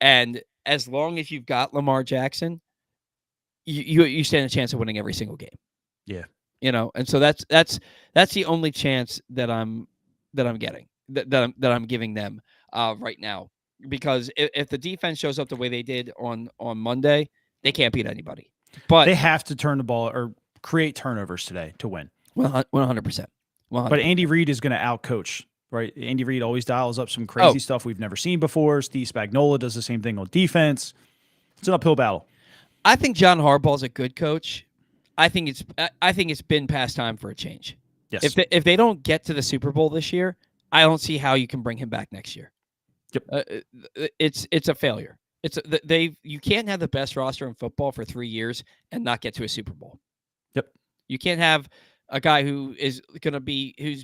And as long as you've got Lamar Jackson, you stand a chance of winning every single game. Yeah. And so that's the only chance that I'm getting, that I'm giving them right now. Because if the defense shows up the way they did on Monday, they can't beat anybody. But they have to turn the ball or create turnovers today to win. 100%. But Andy Reid is going to outcoach, right? Andy Reid always dials up some crazy stuff we've never seen before. Steve Spagnuolo does the same thing on defense. It's an uphill battle. I think John Harbaugh's a good coach. I think it's been past time for a change. Yes. If they don't get to the Super Bowl this year, I don't see how you can bring him back next year. Yep. It's a failure. You can't have the best roster in football for 3 years and not get to a Super Bowl. Yep. You can't have a guy who's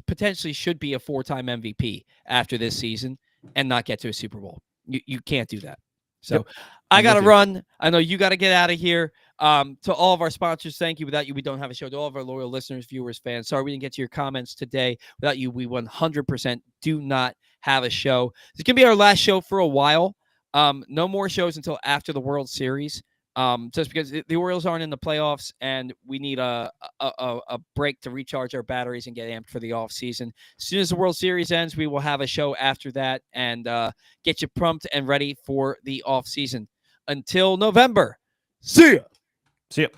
potentially should be a 4-time MVP after this season and not get to a Super Bowl. You can't do that. So I got to run. I know you got to get out of here. To all of our sponsors, thank you. Without you, we don't have a show. To all of our loyal listeners, viewers, fans, sorry we didn't get to your comments today. Without you, we 100% do not have a show. It's going to be our last show for a while. No more shows until after the World Series. Just because the Orioles aren't in the playoffs and we need a break to recharge our batteries and get amped for the off season. As soon as the World Series ends, we will have a show after that and get you pumped and ready for the off season. Until November, see ya. See ya.